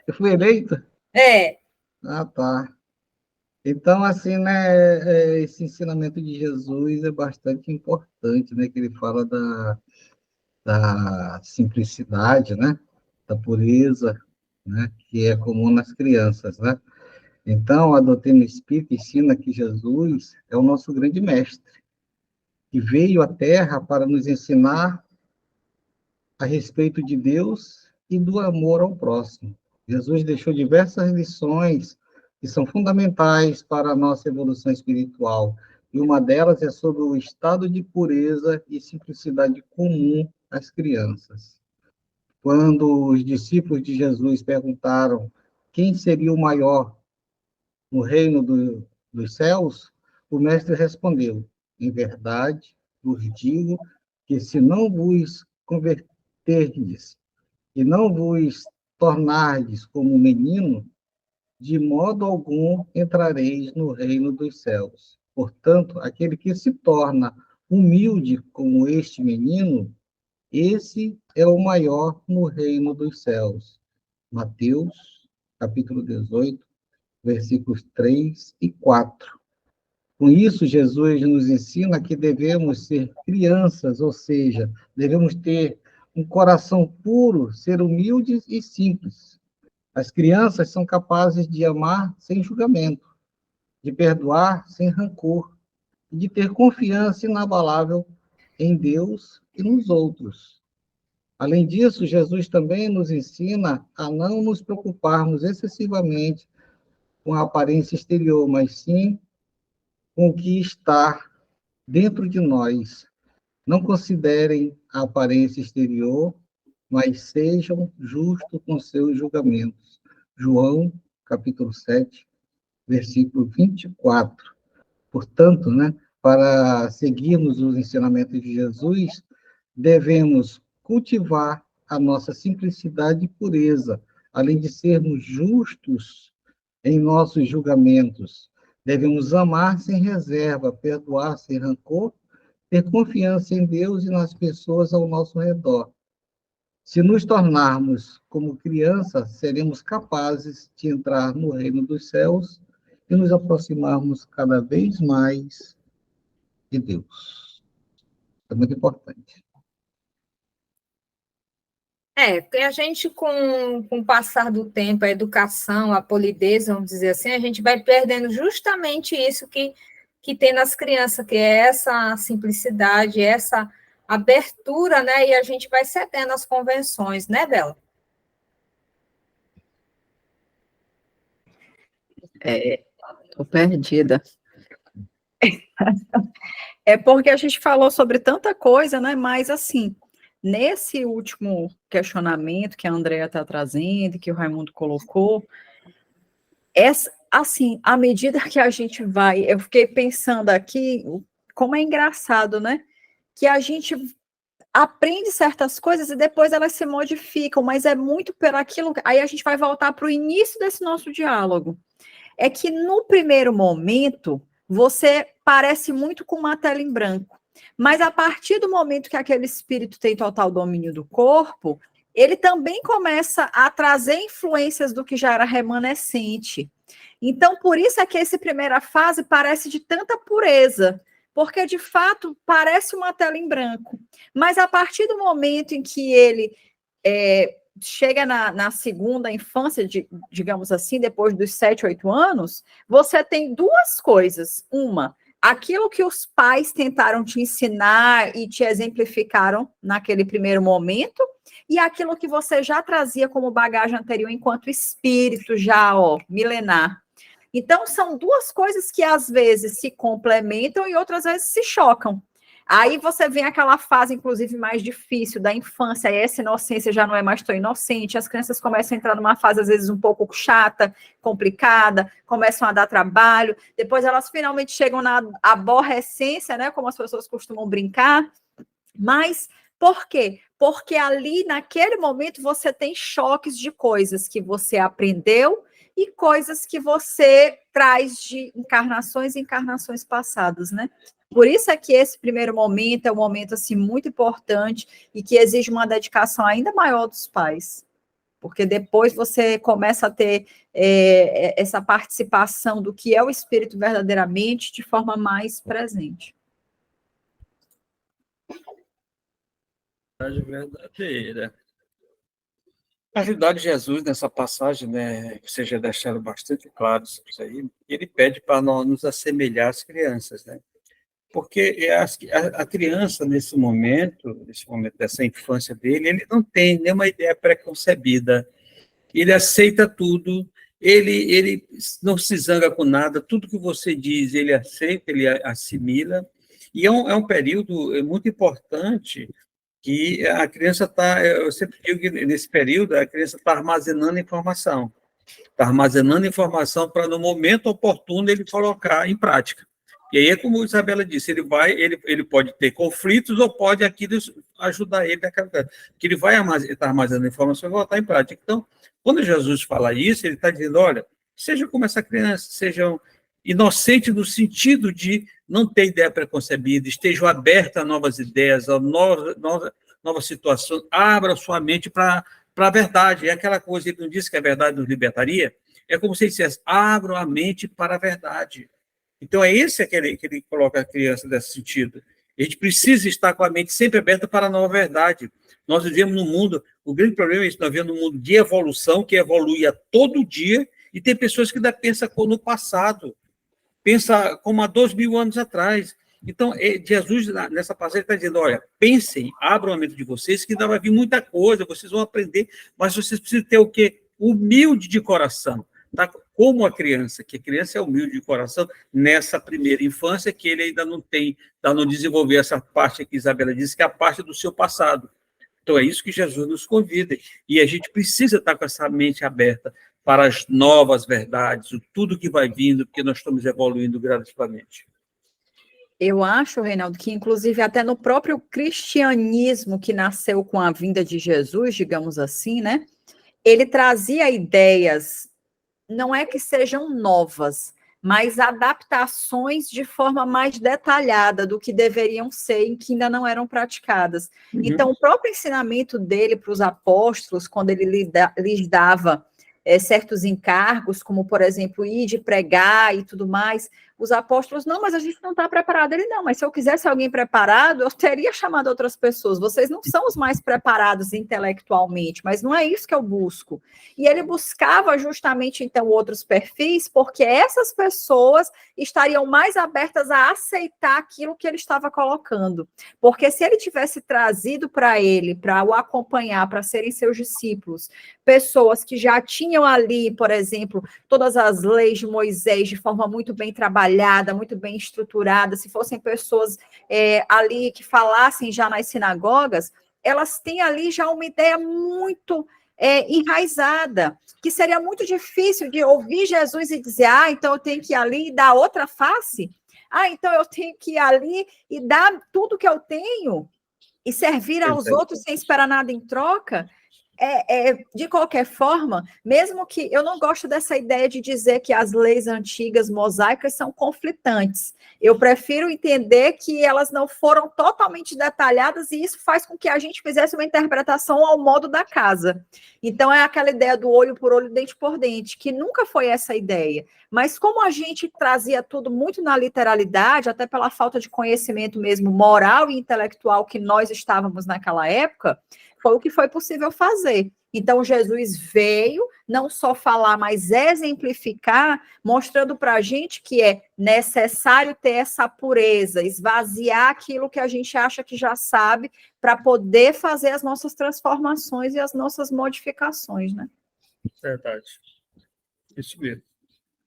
Eu fui eleito? É. Ah, tá. Então, assim, né, esse ensinamento de Jesus é bastante importante, né, que ele fala da simplicidade, né, da pureza, né, que é comum nas crianças, né. Então, a doutrina espírita ensina que Jesus é o nosso grande mestre, que veio à Terra para nos ensinar a respeito de Deus e do amor ao próximo. Jesus deixou diversas lições que são fundamentais para a nossa evolução espiritual, e uma delas é sobre o estado de pureza e simplicidade comum às crianças. Quando os discípulos de Jesus perguntaram quem seria o maior no reino dos céus, o mestre respondeu: em verdade, vos digo que se não vos converterdes e não vos tornardes como um menino, de modo algum entrareis no reino dos céus. Portanto, aquele que se torna humilde como este menino, esse é o maior no reino dos céus. Mateus, capítulo 18, versículos 3 e 4. Com isso, Jesus nos ensina que devemos ser crianças, ou seja, devemos ter um coração puro, ser humildes e simples. As crianças são capazes de amar sem julgamento, de perdoar sem rancor, e de ter confiança inabalável em Deus e nos outros. Além disso, Jesus também nos ensina a não nos preocuparmos excessivamente com a aparência exterior, mas sim com o que está dentro de nós. Não considerem a aparência exterior, mas sejam justos com seus julgamentos. João, capítulo 7, versículo 24. Portanto, né, para seguirmos os ensinamentos de Jesus, devemos cultivar a nossa simplicidade e pureza, além de sermos justos em nossos julgamentos. Devemos amar sem reserva, perdoar sem rancor, ter confiança em Deus e nas pessoas ao nosso redor. Se nos tornarmos como crianças, seremos capazes de entrar no reino dos céus e nos aproximarmos cada vez mais de Deus. É muito importante. Porque a gente, com o passar do tempo, a educação, a polidez, vamos dizer assim, a gente vai perdendo justamente isso que tem nas crianças, que é essa simplicidade, essa abertura, né? E a gente vai cedendo às convenções, né, Bela? Estou perdida. É porque a gente falou sobre tanta coisa, né? Mas, assim, nesse último questionamento que a Andrea está trazendo, que o Raimundo colocou, assim, à medida que a gente vai, eu fiquei pensando aqui, como é engraçado, né? Que a gente aprende certas coisas e depois elas se modificam, mas é muito por aquilo, aí a gente vai voltar para o início desse nosso diálogo. é que no primeiro momento você parece muito com uma tela em branco, mas a partir do momento que aquele espírito tem total domínio do corpo, ele também começa a trazer influências do que já era remanescente. Então, por isso é que essa primeira fase parece de tanta pureza, porque, de fato, parece uma tela em branco. Mas, a partir do momento em que ele chega na segunda infância, digamos assim, depois dos 7, 8 anos, você tem duas coisas. Uma, aquilo que os pais tentaram te ensinar e te exemplificaram naquele primeiro momento, e aquilo que você já trazia como bagagem anterior enquanto espírito já, milenar. Então, são duas coisas que às vezes se complementam e outras vezes se chocam. Aí você vem aquela fase, inclusive, mais difícil da infância, e essa inocência já não é mais tão inocente, as crianças começam a entrar numa fase, às vezes, um pouco chata, complicada, começam a dar trabalho, depois elas finalmente chegam na aborrecência, né, como as pessoas costumam brincar, mas por quê? Porque ali, naquele momento, você tem choques de coisas que você aprendeu e coisas que você traz de encarnações e encarnações passadas, né? Por isso é que esse primeiro momento é um momento, assim, muito importante e que exige uma dedicação ainda maior dos pais, porque depois você começa a ter essa participação do que é o espírito verdadeiramente de forma mais presente. Verdadeira. Na realidade, Jesus, nessa passagem, né, vocês já deixaram bastante claro isso aí, ele pede para nós nos assemelhar às crianças, né? Porque a criança, nesse momento dessa infância dele, ele não tem nenhuma ideia preconcebida, ele aceita tudo, ele não se zanga com nada, tudo que você diz, ele aceita, ele assimila, e é um período muito importante que a criança está, eu sempre digo que nesse período a criança está armazenando informação para no momento oportuno ele colocar em prática. E aí, como a Isabela disse, ele pode ter conflitos ou pode aquilo ajudar ele naquela coisa, que ele vai estar armazenando informação e botar em prática. Então, quando Jesus fala isso, ele está dizendo, olha, seja como essa criança, sejam inocentes no sentido de não ter ideia preconcebida, estejam abertos a novas ideias, a novas situações, abra sua mente para a verdade. É aquela coisa, ele não disse que a verdade nos libertaria? É como se ele dissesse, abra a mente para a verdade. Então, é esse que ele coloca a criança nesse sentido. A gente precisa estar com a mente sempre aberta para a nova verdade. Nós vivemos num mundo, o grande problema é isso, nós vivemos num mundo de evolução, que evolui a todo dia, e tem pessoas que ainda pensam no passado, pensa como há 2.000 anos atrás. Então, Jesus, nessa passagem, está dizendo, olha, pensem, abram a mente de vocês, que ainda vai vir muita coisa, vocês vão aprender, mas vocês precisam ter o quê? Humilde de coração. Tá? Como a criança, que a criança é humilde de coração, nessa primeira infância, que ele ainda não desenvolveu essa parte que a Isabela disse, que é a parte do seu passado. Então, é isso que Jesus nos convida. E a gente precisa estar com essa mente aberta para as novas verdades, tudo que vai vindo, porque nós estamos evoluindo gradativamente. Eu acho, Reinaldo, que inclusive até no próprio cristianismo que nasceu com a vinda de Jesus, digamos assim, né? Ele trazia ideias, não é que sejam novas, mas adaptações de forma mais detalhada do que deveriam ser e que ainda não eram praticadas. Uhum. Então, o próprio ensinamento dele para os apóstolos, quando ele lhes dava certos encargos, como, por exemplo, ir de pregar e tudo mais, os apóstolos, não, mas a gente não está preparado. Ele, não, mas se eu quisesse alguém preparado, eu teria chamado outras pessoas. Vocês não são os mais preparados intelectualmente, mas não é isso que eu busco. E ele buscava justamente, então, outros perfis, porque essas pessoas estariam mais abertas a aceitar aquilo que ele estava colocando. Porque se ele tivesse trazido para ele, para o acompanhar, para serem seus discípulos, pessoas que já tinham ali, por exemplo, todas as leis de Moisés de forma muito bem trabalhada, muito bem estruturada, se fossem pessoas ali que falassem já nas sinagogas, elas têm ali já uma ideia muito enraizada, que seria muito difícil de ouvir Jesus e dizer, então eu tenho que ir ali e dar outra face, então eu tenho que ir ali e dar tudo que eu tenho e servir aos outros sem esperar nada em troca. De qualquer forma, mesmo que eu não gosto dessa ideia de dizer que as leis antigas mosaicas são conflitantes, eu prefiro entender que elas não foram totalmente detalhadas e isso faz com que a gente fizesse uma interpretação ao modo da casa. Então, é aquela ideia do olho por olho, dente por dente, que nunca foi essa ideia. Mas como a gente trazia tudo muito na literalidade, até pela falta de conhecimento mesmo moral e intelectual que nós estávamos naquela época, foi o que foi possível fazer. Então, Jesus veio não só falar, mas exemplificar, mostrando para a gente que é necessário ter essa pureza, esvaziar aquilo que a gente acha que já sabe, para poder fazer as nossas transformações e as nossas modificações, né? Verdade. Isso mesmo.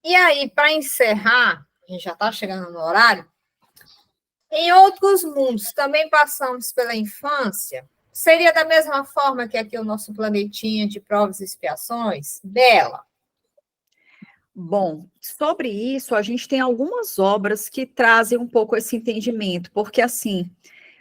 E aí, para encerrar, a gente já está chegando no horário, em outros mundos também passamos pela infância. Seria da mesma forma que aqui o nosso planetinha de provas e expiações? Bela? Bom, sobre isso, a gente tem algumas obras que trazem um pouco esse entendimento, porque assim,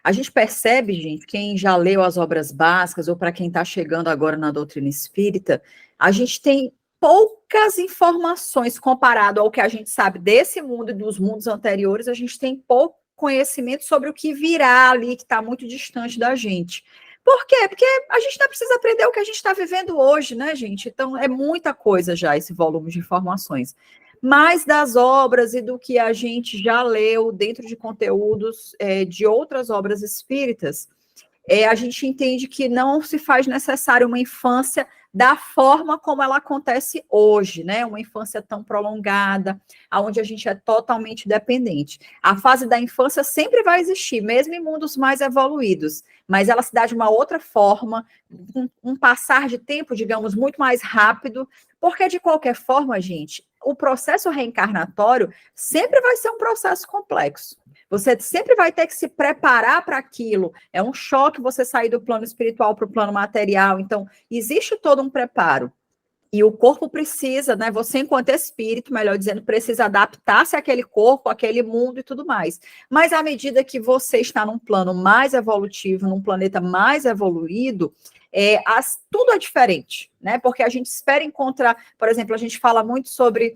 a gente percebe, gente, quem já leu as obras básicas, ou para quem está chegando agora na doutrina espírita, a gente tem poucas informações comparado ao que a gente sabe desse mundo e dos mundos anteriores, a gente tem pouco conhecimento sobre o que virá ali, que está muito distante da gente. Por quê? Porque a gente não precisa aprender o que a gente está vivendo hoje, né, gente? Então, é muita coisa já esse volume de informações. Mas das obras e do que a gente já leu dentro de conteúdos de outras obras espíritas, a gente entende que não se faz necessário uma infância da forma como ela acontece hoje, né? Uma infância tão prolongada, onde a gente é totalmente dependente. A fase da infância sempre vai existir, mesmo em mundos mais evoluídos, mas ela se dá de uma outra forma, um passar de tempo, digamos, muito mais rápido, porque, de qualquer forma, gente, o processo reencarnatório sempre vai ser um processo complexo. Você sempre vai ter que se preparar para aquilo. É um choque você sair do plano espiritual para o plano material. Então, existe todo um preparo. E o corpo precisa, né? Você, enquanto espírito, melhor dizendo, precisa adaptar-se àquele corpo, àquele mundo e tudo mais. Mas à medida que você está num plano mais evolutivo, num planeta mais evoluído, tudo é diferente, né? Porque a gente espera encontrar, por exemplo, a gente fala muito sobre,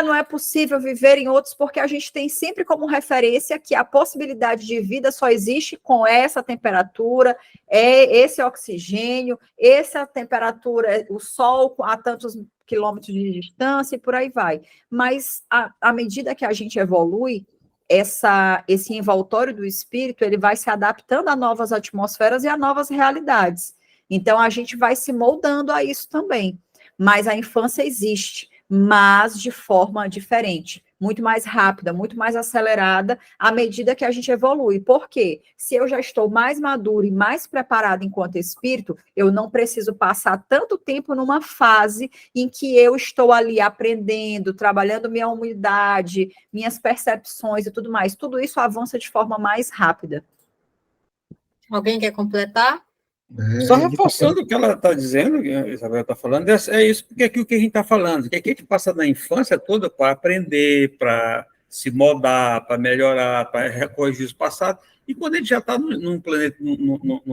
não é possível viver em outros, porque a gente tem sempre como referência que a possibilidade de vida só existe com essa temperatura, esse oxigênio, essa temperatura, o sol a tantos quilômetros de distância e por aí vai. Mas à medida que a gente evolui, esse envoltório do espírito, ele vai se adaptando a novas atmosferas e a novas realidades. Então, a gente vai se moldando a isso também. Mas a infância existe, mas de forma diferente, muito mais rápida, muito mais acelerada, à medida que a gente evolui. Por quê? Se eu já estou mais maduro e mais preparado enquanto espírito, eu não preciso passar tanto tempo numa fase em que eu estou ali aprendendo, trabalhando minha humildade, minhas percepções e tudo mais. Tudo isso avança de forma mais rápida. Alguém quer completar? Só reforçando o que ela está dizendo, que a Isabel está falando, é isso, porque é aquilo que a gente está falando, que a gente passa na infância toda para aprender, para se moldar, para melhorar, para corrigir os passados, e quando a gente já está num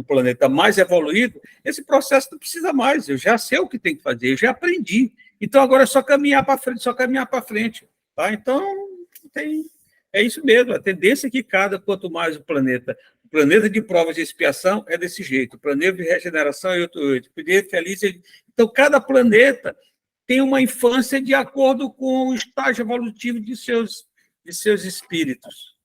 planeta mais evoluído, esse processo não precisa mais, eu já sei o que tem que fazer, eu já aprendi, então agora é só caminhar para frente, tá? Então, é isso mesmo, a tendência é que quanto mais o planeta de provas de expiação é desse jeito, o planeta de regeneração é outro jeito, planeta feliz. Então, cada planeta tem uma infância de acordo com o estágio evolutivo de seus espíritos.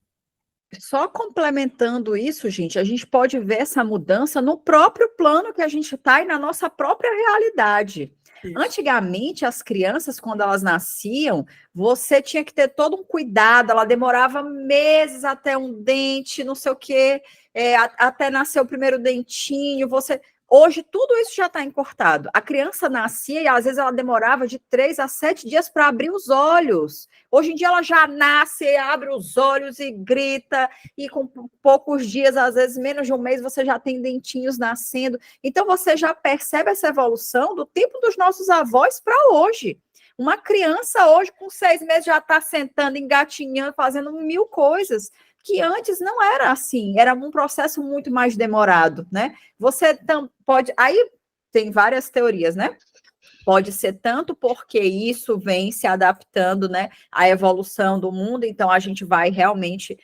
Só complementando isso, gente, a gente pode ver essa mudança no próprio plano que a gente está e na nossa própria realidade. Isso. Antigamente, as crianças, quando elas nasciam, você tinha que ter todo um cuidado, ela demorava meses até um dente, não sei o quê, até nascer o primeiro dentinho, Hoje, tudo isso já está encurtado. A criança nascia e, às vezes, ela demorava de 3 a 7 dias para abrir os olhos. Hoje em dia, ela já nasce, abre os olhos e grita, e com poucos dias, às vezes, menos de um mês, você já tem dentinhos nascendo. Então, você já percebe essa evolução do tempo dos nossos avós para hoje. Uma criança hoje, com 6 meses, já está sentando, engatinhando, fazendo 1000 coisas, que antes não era assim, era um processo muito mais demorado, né? Você pode... Aí tem várias teorias, né? Pode ser tanto porque isso vem se adaptando, né, à evolução do mundo, então a gente vai realmente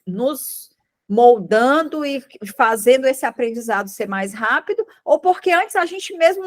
nos moldando e fazendo esse aprendizado ser mais rápido, ou porque antes a gente mesmo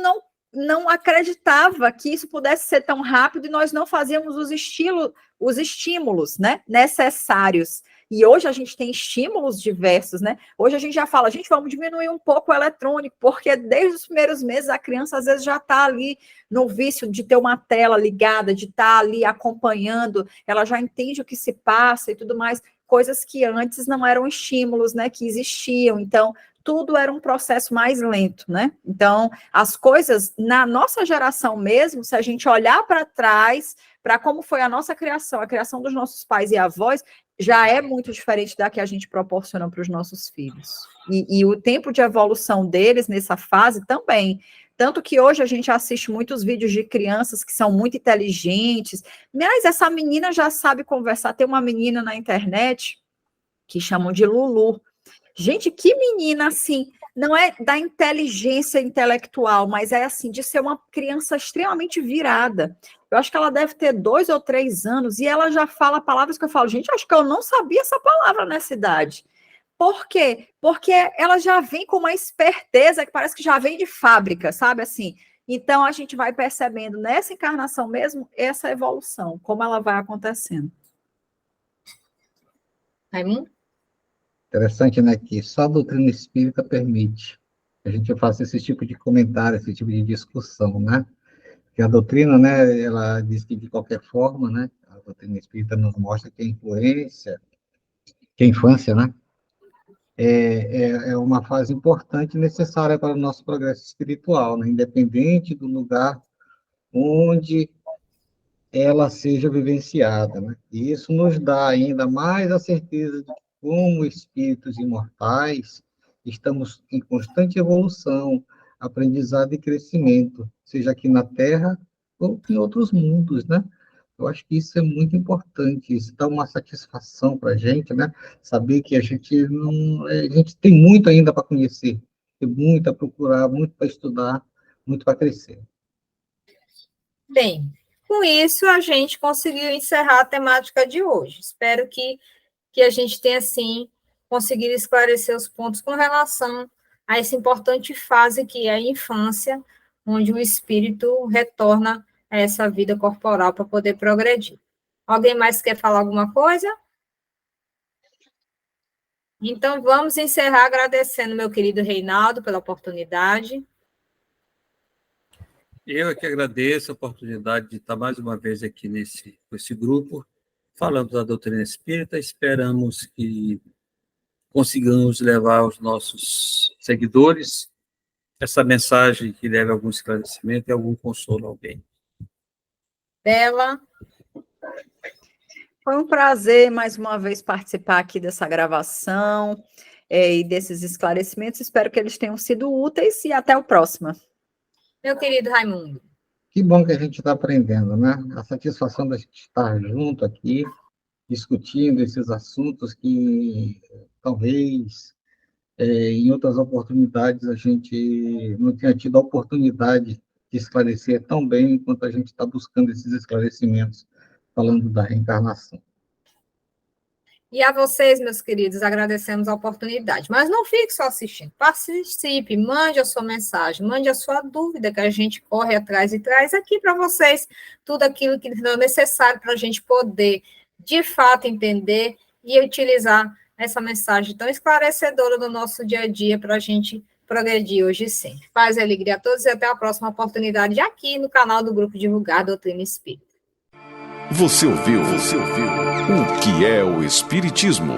não acreditava que isso pudesse ser tão rápido e nós não fazíamos os estímulos, né, necessários. E hoje a gente tem estímulos diversos, né? Hoje a gente já fala, gente, vamos diminuir um pouco o eletrônico, porque desde os primeiros meses a criança às vezes já está ali no vício de ter uma tela ligada, de estar ali acompanhando, ela já entende o que se passa e tudo mais, coisas que antes não eram estímulos, né, que existiam. Então, tudo era um processo mais lento, né? Então, as coisas, na nossa geração mesmo, se a gente olhar para trás, para como foi a nossa criação, a criação dos nossos pais e avós, já é muito diferente da que a gente proporciona para os nossos filhos. E o tempo de evolução deles nessa fase também. Tanto que hoje a gente assiste muitos vídeos de crianças que são muito inteligentes, mas essa menina já sabe conversar. Tem uma menina na internet que chamam de Lulu. Gente, que menina, assim, não é da inteligência intelectual, mas é assim, de ser uma criança extremamente virada. Eu acho que ela deve ter 2 ou 3 anos e ela já fala palavras que eu falo, gente, acho que eu não sabia essa palavra nessa idade. Por quê? Porque ela já vem com uma esperteza que parece que já vem de fábrica, sabe assim? Então, a gente vai percebendo nessa encarnação mesmo essa evolução, como ela vai acontecendo. Raimundo? Interessante, né, que só a doutrina espírita permite que a gente faça esse tipo de comentário, esse tipo de discussão, né? Porque a doutrina, né, ela diz que de qualquer forma, né, a doutrina espírita nos mostra que a infância, né, é uma fase importante e necessária para o nosso progresso espiritual, né, independente do lugar onde ela seja vivenciada, né? E isso nos dá ainda mais a certeza de que, como espíritos imortais, estamos em constante evolução, aprendizado e crescimento, seja aqui na Terra ou em outros mundos, né? Eu acho que isso é muito importante, isso dá uma satisfação para a gente, né? Saber que a gente tem muito ainda para conhecer, tem muito a procurar, muito para estudar, muito para crescer. Bem, com isso a gente conseguiu encerrar a temática de hoje. Espero que a gente tenha, assim, conseguido esclarecer os pontos com relação a essa importante fase que é a infância, onde o espírito retorna a essa vida corporal para poder progredir. Alguém mais quer falar alguma coisa? Então, vamos encerrar agradecendo meu querido Reinaldo pela oportunidade. Eu é que agradeço a oportunidade de estar mais uma vez aqui com esse grupo, falando da doutrina espírita. Esperamos que consigamos levar aos nossos seguidores essa mensagem que leve algum esclarecimento e algum consolo a alguém. Bela. Foi um prazer, mais uma vez, participar aqui dessa gravação e desses esclarecimentos. Espero que eles tenham sido úteis e até o próximo. Meu querido Raimundo. Que bom que a gente está aprendendo, né? A satisfação da gente estar junto aqui, discutindo esses assuntos que talvez em outras oportunidades a gente não tenha tido a oportunidade de esclarecer tão bem quanto a gente está buscando esses esclarecimentos, falando da reencarnação. E a vocês, meus queridos, agradecemos a oportunidade. Mas não fique só assistindo, participe, mande a sua mensagem, mande a sua dúvida, que a gente corre atrás e traz aqui para vocês tudo aquilo que é necessário para a gente poder, de fato, entender e utilizar essa mensagem tão esclarecedora do nosso dia a dia para a gente progredir hoje e sempre. Paz e alegria a todos e até a próxima oportunidade aqui no canal do Grupo Divulgar Doutrina Espírita. Você ouviu o que é o Espiritismo?